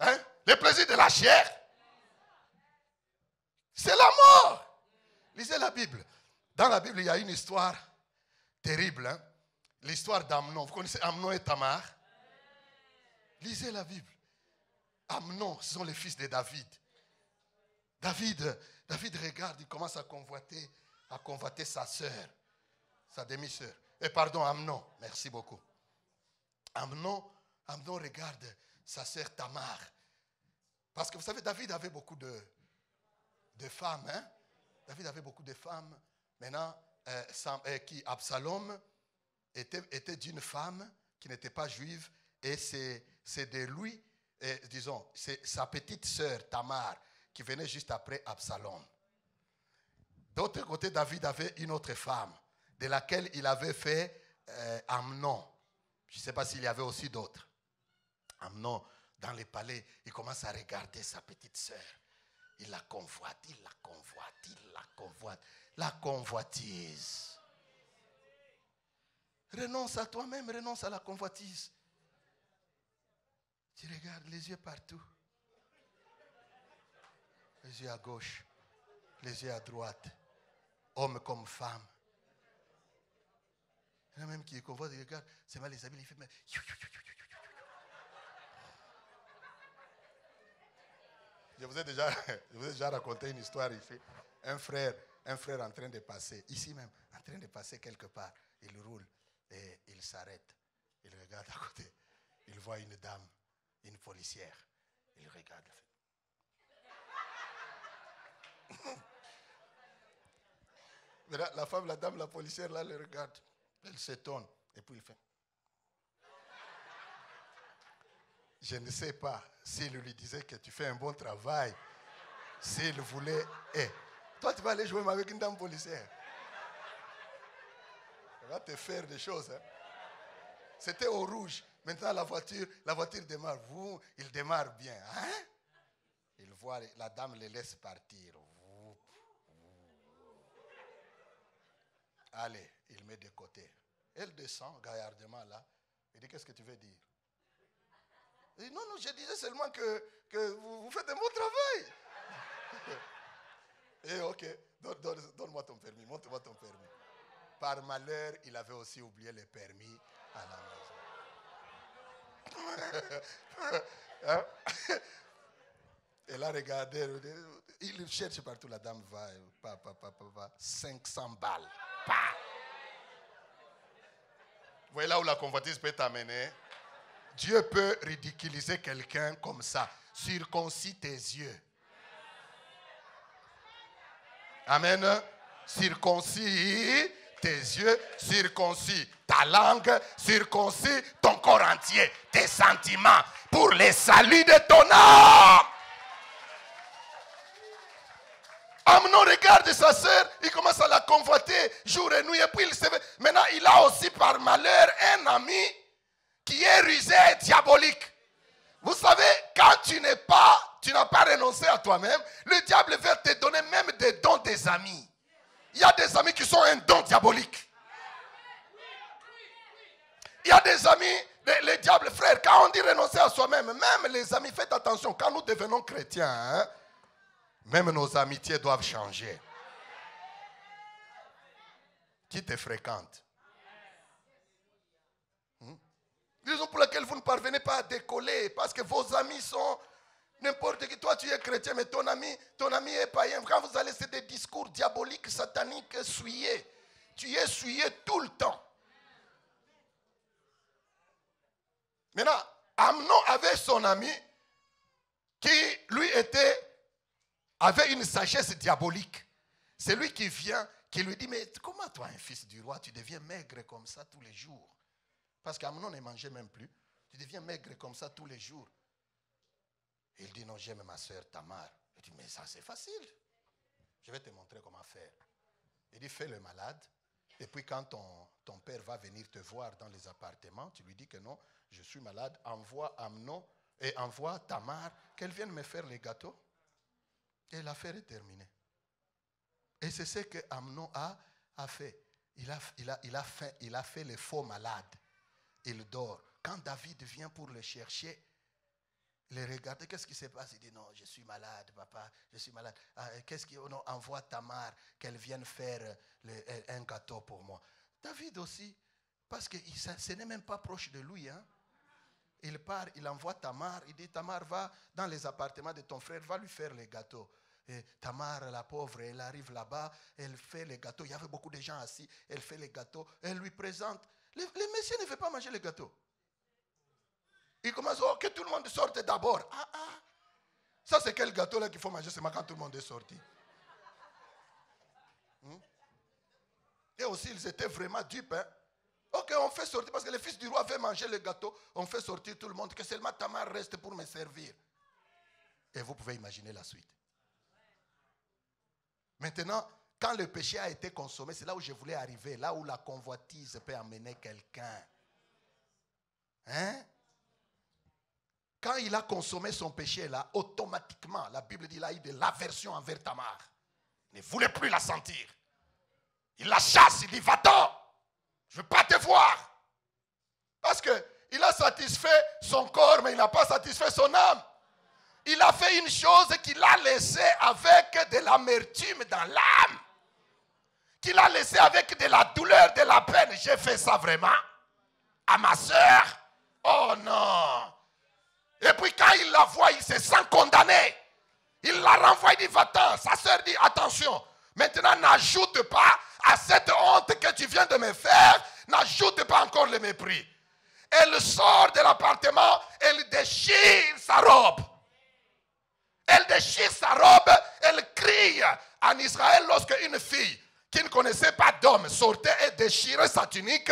Hein? Les plaisirs de la chair? C'est la mort. Lisez la Bible. Dans la Bible, il y a une histoire terrible. Hein? L'histoire d'Amnon. Vous connaissez Amnon et Tamar? Lisez la Bible. Amnon, ce sont les fils de David. David regarde, il commence à convoiter sa sœur, sa demi-sœur. Pardon, Amnon, merci beaucoup. Amnon regarde sa sœur Tamar. Parce que vous savez, David avait beaucoup de femmes. Hein? David avait beaucoup de femmes. Maintenant, Absalom était d'une femme qui n'était pas juive. Et c'est de lui, disons, c'est sa petite sœur Tamar qui venait juste après Absalom. D'autre côté, David avait une autre femme de laquelle il avait fait Amnon. Je ne sais pas s'il y avait aussi d'autres. Amnon, dans les palais, il commence à regarder sa petite sœur. Il la convoite, il la convoite, il la convoite. La convoitise. Renonce à toi-même, renonce à la convoitise. Tu regardes les yeux partout. Les yeux à gauche, les yeux à droite. Homme comme femme. Il y en a même qui convoite, il regarde, c'est mal les habits, il fait... Je vous ai déjà raconté une histoire ici. Un frère en train de passer, ici même, en train de passer quelque part. Il roule et il s'arrête. Il regarde à côté. Il voit une dame, une policière. Il regarde. La femme, la dame, la policière, là, elle regarde. Elle s'étonne. Et puis il fait... Je ne sais pas s'il lui disait que tu fais un bon travail. S'il voulait... toi, tu vas aller jouer avec une dame policière. Elle va te faire des choses. Hein. C'était au rouge. Maintenant, la voiture démarre. Il démarre bien. Hein? Il voit, la dame les laisse partir. Allez, il met de côté. Elle descend gaillardement là. Il dit, qu'est-ce que tu veux dire? Il dit, non, je disais seulement que vous faites un bon travail. Et ok, donne-moi ton permis, montre-moi ton permis. Par malheur, il avait aussi oublié le permis à la maison. Elle a regardé, il cherche partout, la dame va, 500 balles. Bah. Vous voyez là où la convoitise peut t'amener? Dieu peut ridiculiser quelqu'un comme ça. Circoncis tes yeux. Amen. Circoncis tes yeux, circoncis ta langue, circoncis ton corps entier, tes sentiments, pour le salut de ton âme. Amnon regarde sa sœur, il commence à la convoiter jour et nuit, et puis il se fait. Maintenant, il a aussi par malheur un ami qui est rusé et diabolique. Vous savez, quand tu n'as pas renoncé à toi-même, le diable va te donner même des dons des amis. Il y a des amis qui sont un don diabolique. Il y a des amis, les diables, frères, quand on dit renoncer à soi-même, même les amis, faites attention, quand nous devenons chrétiens, hein, même nos amitiés doivent changer. Qui te fréquente? Raison pour laquelle vous ne parvenez pas à décoller, parce que vos amis sont n'importe qui. Toi, tu es chrétien, mais ton ami est païen. Quand vous allez, c'est des discours diaboliques, sataniques, souillés. Tu es souillé tout le temps. Maintenant, Amnon avait son ami qui, lui, avait une sagesse diabolique. C'est lui qui vient, qui lui dit, mais comment toi, un fils du roi, tu deviens maigre comme ça tous les jours? Parce qu'Amnon ne mangeait même plus. Tu deviens maigre comme ça tous les jours. Il dit, non, j'aime ma soeur Tamar. Il dit, mais ça c'est facile. Je vais te montrer comment faire. Il dit, fais le malade. Et puis quand ton père va venir te voir dans les appartements, tu lui dis que non, je suis malade. Envoie Amnon et envoie Tamar qu'elle vienne me faire les gâteaux. Et l'affaire est terminée. Et c'est ce que Amnon a fait. Il a fait le faux malade. Il dort. Quand David vient pour le chercher, il regarde, qu'est-ce qui se passe? Il dit, non, je suis malade, papa, je suis malade. Qu'est-ce qui, non, envoie Tamar, qu'elle vienne faire un gâteau pour moi. David aussi, parce que ce n'est même pas proche de lui. Hein. Il part, il envoie Tamar, il dit, Tamar, va dans les appartements de ton frère, va lui faire les gâteaux. Et Tamar, la pauvre, elle arrive là-bas, elle fait les gâteaux. Il y avait beaucoup de gens assis, elle fait les gâteaux, elle lui présente. Les messieurs ne veulent pas manger les gâteaux. Il commence, oh, que tout le monde sorte d'abord. Ça c'est quel gâteau là qu'il faut manger seulement quand tout le monde est sorti. Et aussi ils étaient vraiment dupes. Hein? Ok, on fait sortir, parce que le fils du roi veut manger le gâteau, on fait sortir tout le monde, que seulement Tamar reste pour me servir. Et vous pouvez imaginer la suite. Maintenant, quand le péché a été consommé, c'est là où je voulais arriver, là où la convoitise peut amener quelqu'un. Hein? Quand il a consommé son péché là, automatiquement, la Bible dit, il a eu de l'aversion envers Tamar. Il ne voulait plus la sentir. Il la chasse, il dit, va-t'en, je ne veux pas te voir. Parce qu'il a satisfait son corps, mais il n'a pas satisfait son âme. Il a fait une chose qu'il a laissé avec de l'amertume dans l'âme. Qu'il a laissé avec de la douleur, de la peine. J'ai fait ça vraiment à ma soeur. Oh non. Et puis quand il la voit, il se sent condamné. Il la renvoie, il dit, va-t'en. Sa soeur dit, attention, maintenant n'ajoute pas à cette honte que tu viens de me faire, n'ajoute pas encore le mépris. Elle sort de l'appartement, elle déchire sa robe. Elle déchire sa robe, elle crie. En Israël, lorsque une fille qui ne connaissait pas d'homme sortait et déchirait sa tunique,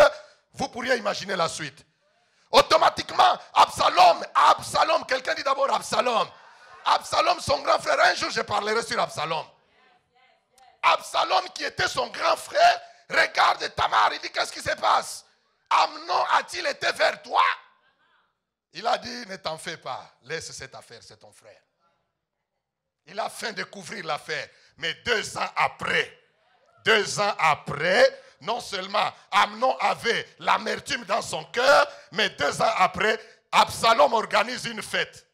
vous pourriez imaginer la suite. Automatiquement, Absalom, quelqu'un dit d'abord Absalom. Absalom, son grand frère, un jour je parlerai sur Absalom. Absalom qui était son grand frère, regarde Tamar, il dit, qu'est-ce qui se passe? Amnon a-t-il été vers toi? Il a dit, ne t'en fais pas, laisse cette affaire, c'est ton frère. Il a faim de couvrir l'affaire, mais 2 ans après, non seulement Amnon avait l'amertume dans son cœur, mais 2 ans après, Absalom organise une fête.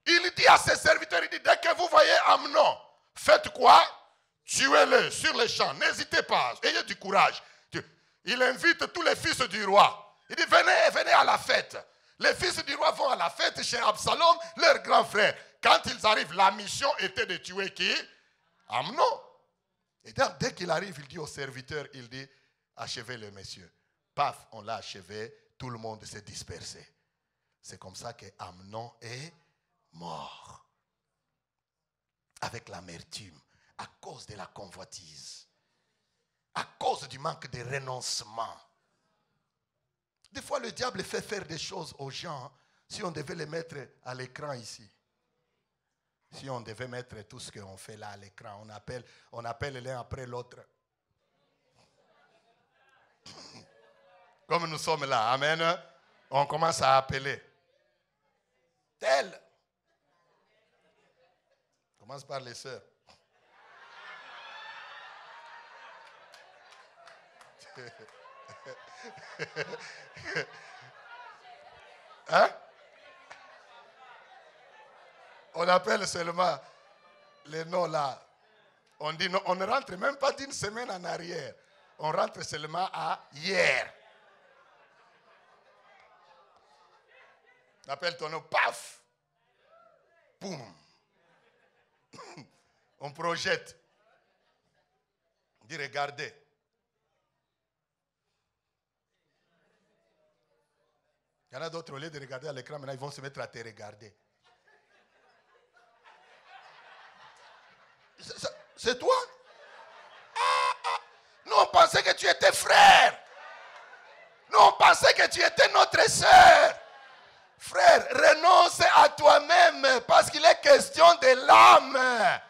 Il dit à ses serviteurs, il dit, dès que vous voyez Amnon, faites quoi? Tuez-le sur les champs, n'hésitez pas, ayez du courage. Il invite tous les fils du roi. Il dit, venez à la fête. Les fils du roi vont à la fête chez Absalom, leur grand frère. Quand ils arrivent, la mission était de tuer qui? Amnon. Et donc, dès qu'il arrive, il dit au serviteur, il dit, achevez le monsieur. Paf, on l'a achevé, tout le monde s'est dispersé. C'est comme ça que Amnon est mort. Avec l'amertume, à cause de la convoitise, à cause du manque de renoncement. Des fois, le diable fait faire des choses aux gens. Si on devait les mettre à l'écran ici, si on devait mettre tout ce qu'on fait là à l'écran, on appelle l'un après l'autre. Comme nous sommes là, amen, on commence à appeler. Tel. On commence par les sœurs. Hein? On appelle seulement les noms là. On dit non, on ne rentre même pas d'une semaine en arrière. On rentre seulement à hier. On appelle ton nom, paf! Boum! On projette. On dit regardez. Il y en a d'autres, au lieu de regarder à l'écran, maintenant ils vont se mettre à te regarder. C'est toi? Nous on pensait que tu étais frère. Nous on pensait que tu étais notre sœur. Frère, renonce à toi-même parce qu'il est question de l'âme.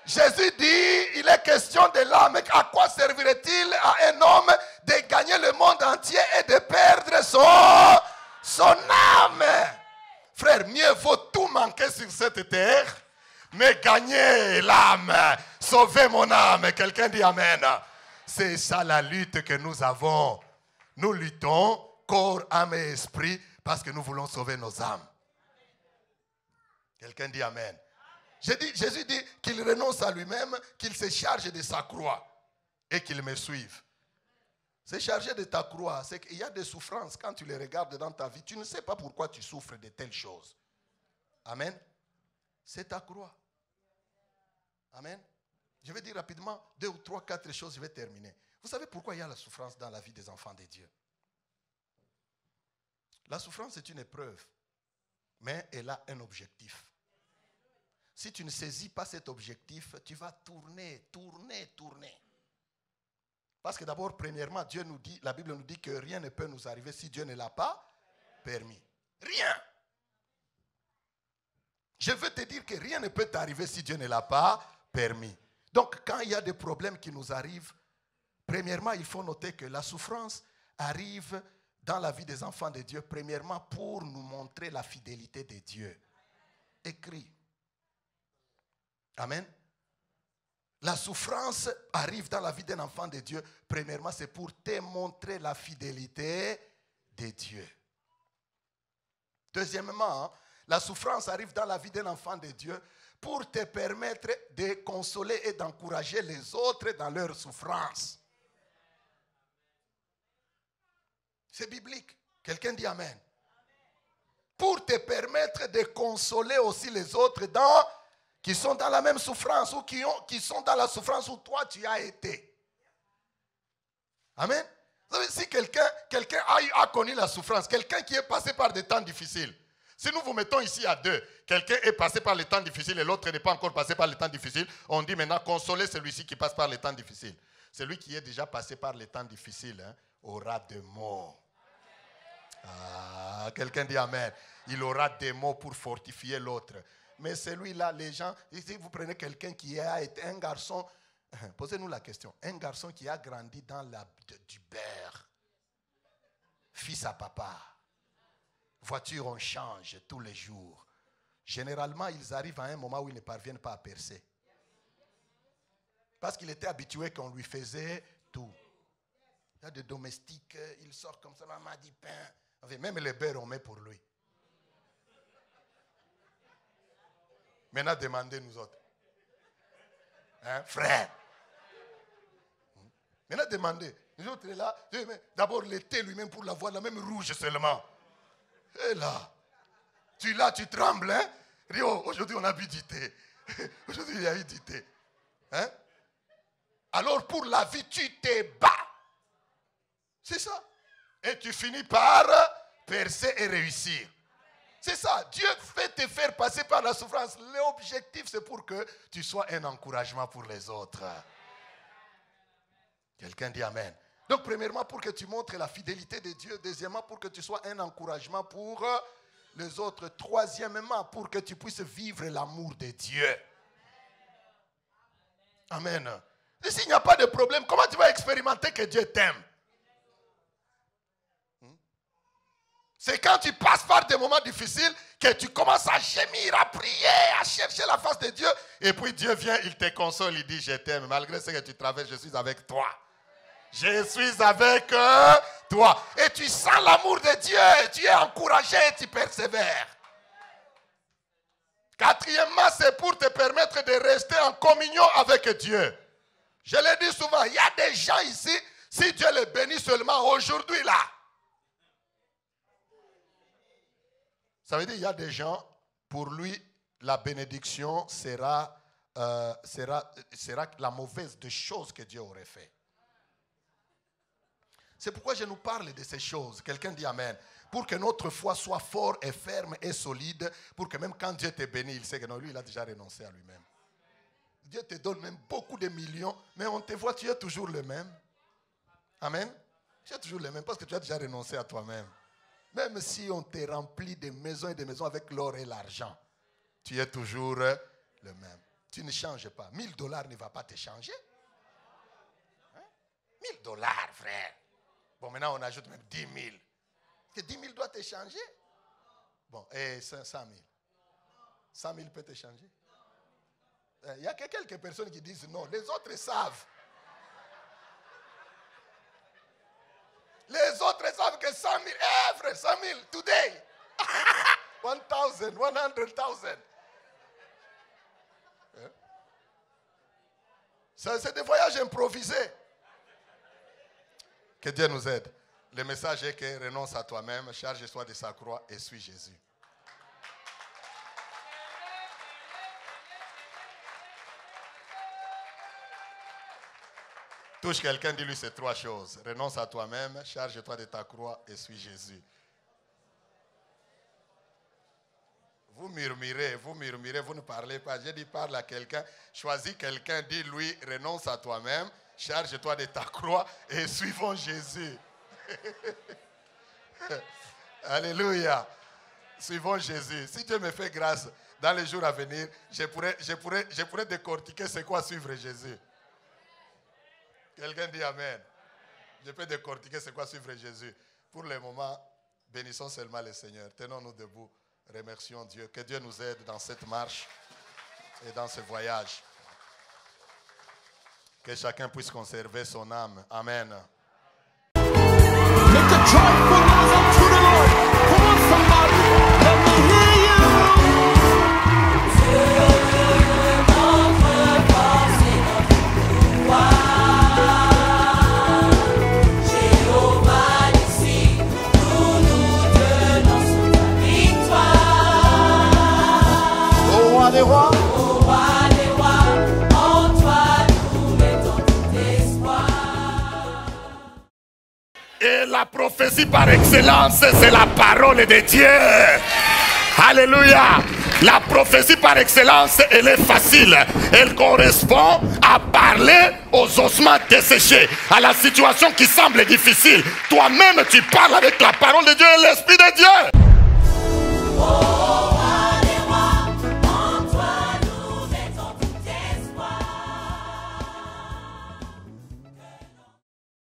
Jésus dit, il est question de l'âme. À quoi servirait-il à un homme de gagner le monde entier et de perdre son âme? Frère, mieux vaut tout manquer sur cette terre, mais gagner l'âme, sauver mon âme. Quelqu'un dit amen. C'est ça la lutte que nous avons. Nous luttons corps, âme et esprit parce que nous voulons sauver nos âmes. Quelqu'un dit amen. Jésus dit qu'il renonce à lui-même, qu'il se charge de sa croix et qu'il me suive. Se charger de ta croix, c'est qu'il y a des souffrances quand tu les regardes dans ta vie. Tu ne sais pas pourquoi tu souffres de telles choses. Amen. C'est ta croix. Amen. Je vais dire rapidement 2 ou 3, 4 choses, je vais terminer. Vous savez pourquoi il y a la souffrance dans la vie des enfants de Dieu? La souffrance est une épreuve, mais elle a un objectif. Si tu ne saisis pas cet objectif, tu vas tourner. Parce que d'abord, premièrement, Dieu nous dit, la Bible nous dit que rien ne peut nous arriver si Dieu ne l'a pas permis. Rien. Je veux te dire que rien ne peut t'arriver si Dieu ne l'a pas permis. Donc, quand il y a des problèmes qui nous arrivent, premièrement, il faut noter que la souffrance arrive dans la vie des enfants de Dieu, premièrement, pour nous montrer la fidélité de Dieu. Écrit. Amen. La souffrance arrive dans la vie d'un enfant de Dieu. Premièrement, c'est pour te montrer la fidélité de Dieu. Deuxièmement, la souffrance arrive dans la vie d'un enfant de Dieu pour te permettre de consoler et d'encourager les autres dans leur souffrance. C'est biblique. Quelqu'un dit amen. Pour te permettre de consoler aussi les autres qui sont dans la même souffrance ou qui sont dans la souffrance où toi tu as été. Amen. Vous savez, si quelqu'un a connu la souffrance, quelqu'un qui est passé par des temps difficiles, si nous vous mettons ici à 2, quelqu'un est passé par les temps difficiles et l'autre n'est pas encore passé par les temps difficiles, on dit maintenant consoler celui-ci qui passe par les temps difficiles. Celui qui est déjà passé par les temps difficiles aura des mots. Ah, quelqu'un dit amen. Il aura des mots pour fortifier l'autre. Mais celui-là, les gens, si vous prenez quelqu'un qui a été un garçon, posez-nous la question, un garçon qui a grandi dans du beurre, fils à papa, voiture on change tous les jours. Généralement, ils arrivent à un moment où ils ne parviennent pas à percer. Parce qu'il était habitué qu'on lui faisait tout. Il y a des domestiques, il sort comme ça, maman dit pain. Même le beurre on met pour lui. Maintenant, demandez nous autres. Hein, frère. Maintenant, demandez. Nous autres, là, d'abord le thé lui-même pour l'avoir, la même rouge seulement. Et là, tu trembles, hein? Rio, aujourd'hui on a bu du thé. Aujourd'hui il y a eu du thé. Hein? Alors pour la vie, tu te bats. C'est ça. Et tu finis par percer et réussir. C'est ça. Dieu fait te faire passer par la souffrance. L'objectif, c'est pour que tu sois un encouragement pour les autres. Quelqu'un dit Amen. Donc, premièrement, pour que tu montres la fidélité de Dieu. Deuxièmement, pour que tu sois un encouragement pour les autres. Troisièmement, pour que tu puisses vivre l'amour de Dieu. Amen. Et s'il n'y a pas de problème, comment tu vas expérimenter que Dieu t'aime? C'est quand tu passes par des moments difficiles que tu commences à gémir, à prier, à chercher la face de Dieu. Et puis Dieu vient, il te console, il dit, je t'aime. Malgré ce que tu traverses, je suis avec toi. Je suis avec toi. Et tu sens l'amour de Dieu. Et tu es encouragé et tu persévères. Quatrièmement, c'est pour te permettre de rester en communion avec Dieu. Je le dis souvent, il y a des gens ici, si Dieu les bénit seulement aujourd'hui là. Ça veut dire qu'il y a des gens, pour lui, la bénédiction sera la mauvaise des choses que Dieu aurait fait. C'est pourquoi je nous parle de ces choses. Quelqu'un dit Amen. Pour que notre foi soit forte et ferme et solide, pour que même quand Dieu te bénit, il sait que non, lui, il a déjà renoncé à lui-même. Dieu te donne même beaucoup de millions, mais on te voit, tu es toujours le même. Amen. Tu es toujours le même parce que tu as déjà renoncé à toi-même. Même si on te remplit de maisons et de maisons avec l'or et l'argent, tu es toujours le même. Tu ne changes pas. $1000 ne va pas te changer. Hein? $1000, frère. Bon, maintenant on ajoute même 10 000. Que 10 000 doit te changer? Bon, et 100 000. 100 000 peut te changer? Il y a que quelques personnes qui disent non. Les autres savent. Les autres savent que 100 000, frère, 100 000, today. 1,000, 100,000. C'est des voyages improvisés. Que Dieu nous aide. Le message est que renonce à toi-même, charge-toi de sa croix et suis Jésus. Touche quelqu'un, dis-lui ces trois choses. Renonce à toi-même, charge-toi de ta croix et suis Jésus. Vous murmurez, vous ne parlez pas. J'ai dit parle à quelqu'un, choisis quelqu'un, dis-lui renonce à toi-même, charge-toi de ta croix et suivons Jésus. Alléluia. Suivons Jésus. Si Dieu me fait grâce, dans les jours à venir, je pourrais décortiquer c'est quoi suivre Jésus. Quelqu'un dit Amen. Je peux décortiquer c'est quoi suivre Jésus. Pour le moment, bénissons seulement le Seigneur. Tenons-nous debout. Remercions Dieu. Que Dieu nous aide dans cette marche et dans ce voyage. Que chacun puisse conserver son âme. Amen. Make a joyful noise unto the Lord. Come on, somebody. Let me hear you. Des rois. Ô roi des rois, en toi nous mettons tout espoir. Et la prophétie par excellence, c'est la parole de Dieu. Alléluia. La prophétie par excellence, elle est facile. Elle correspond à parler aux ossements desséchés, à la situation qui semble difficile. Toi-même, tu parles avec la parole de Dieu et l'Esprit de Dieu.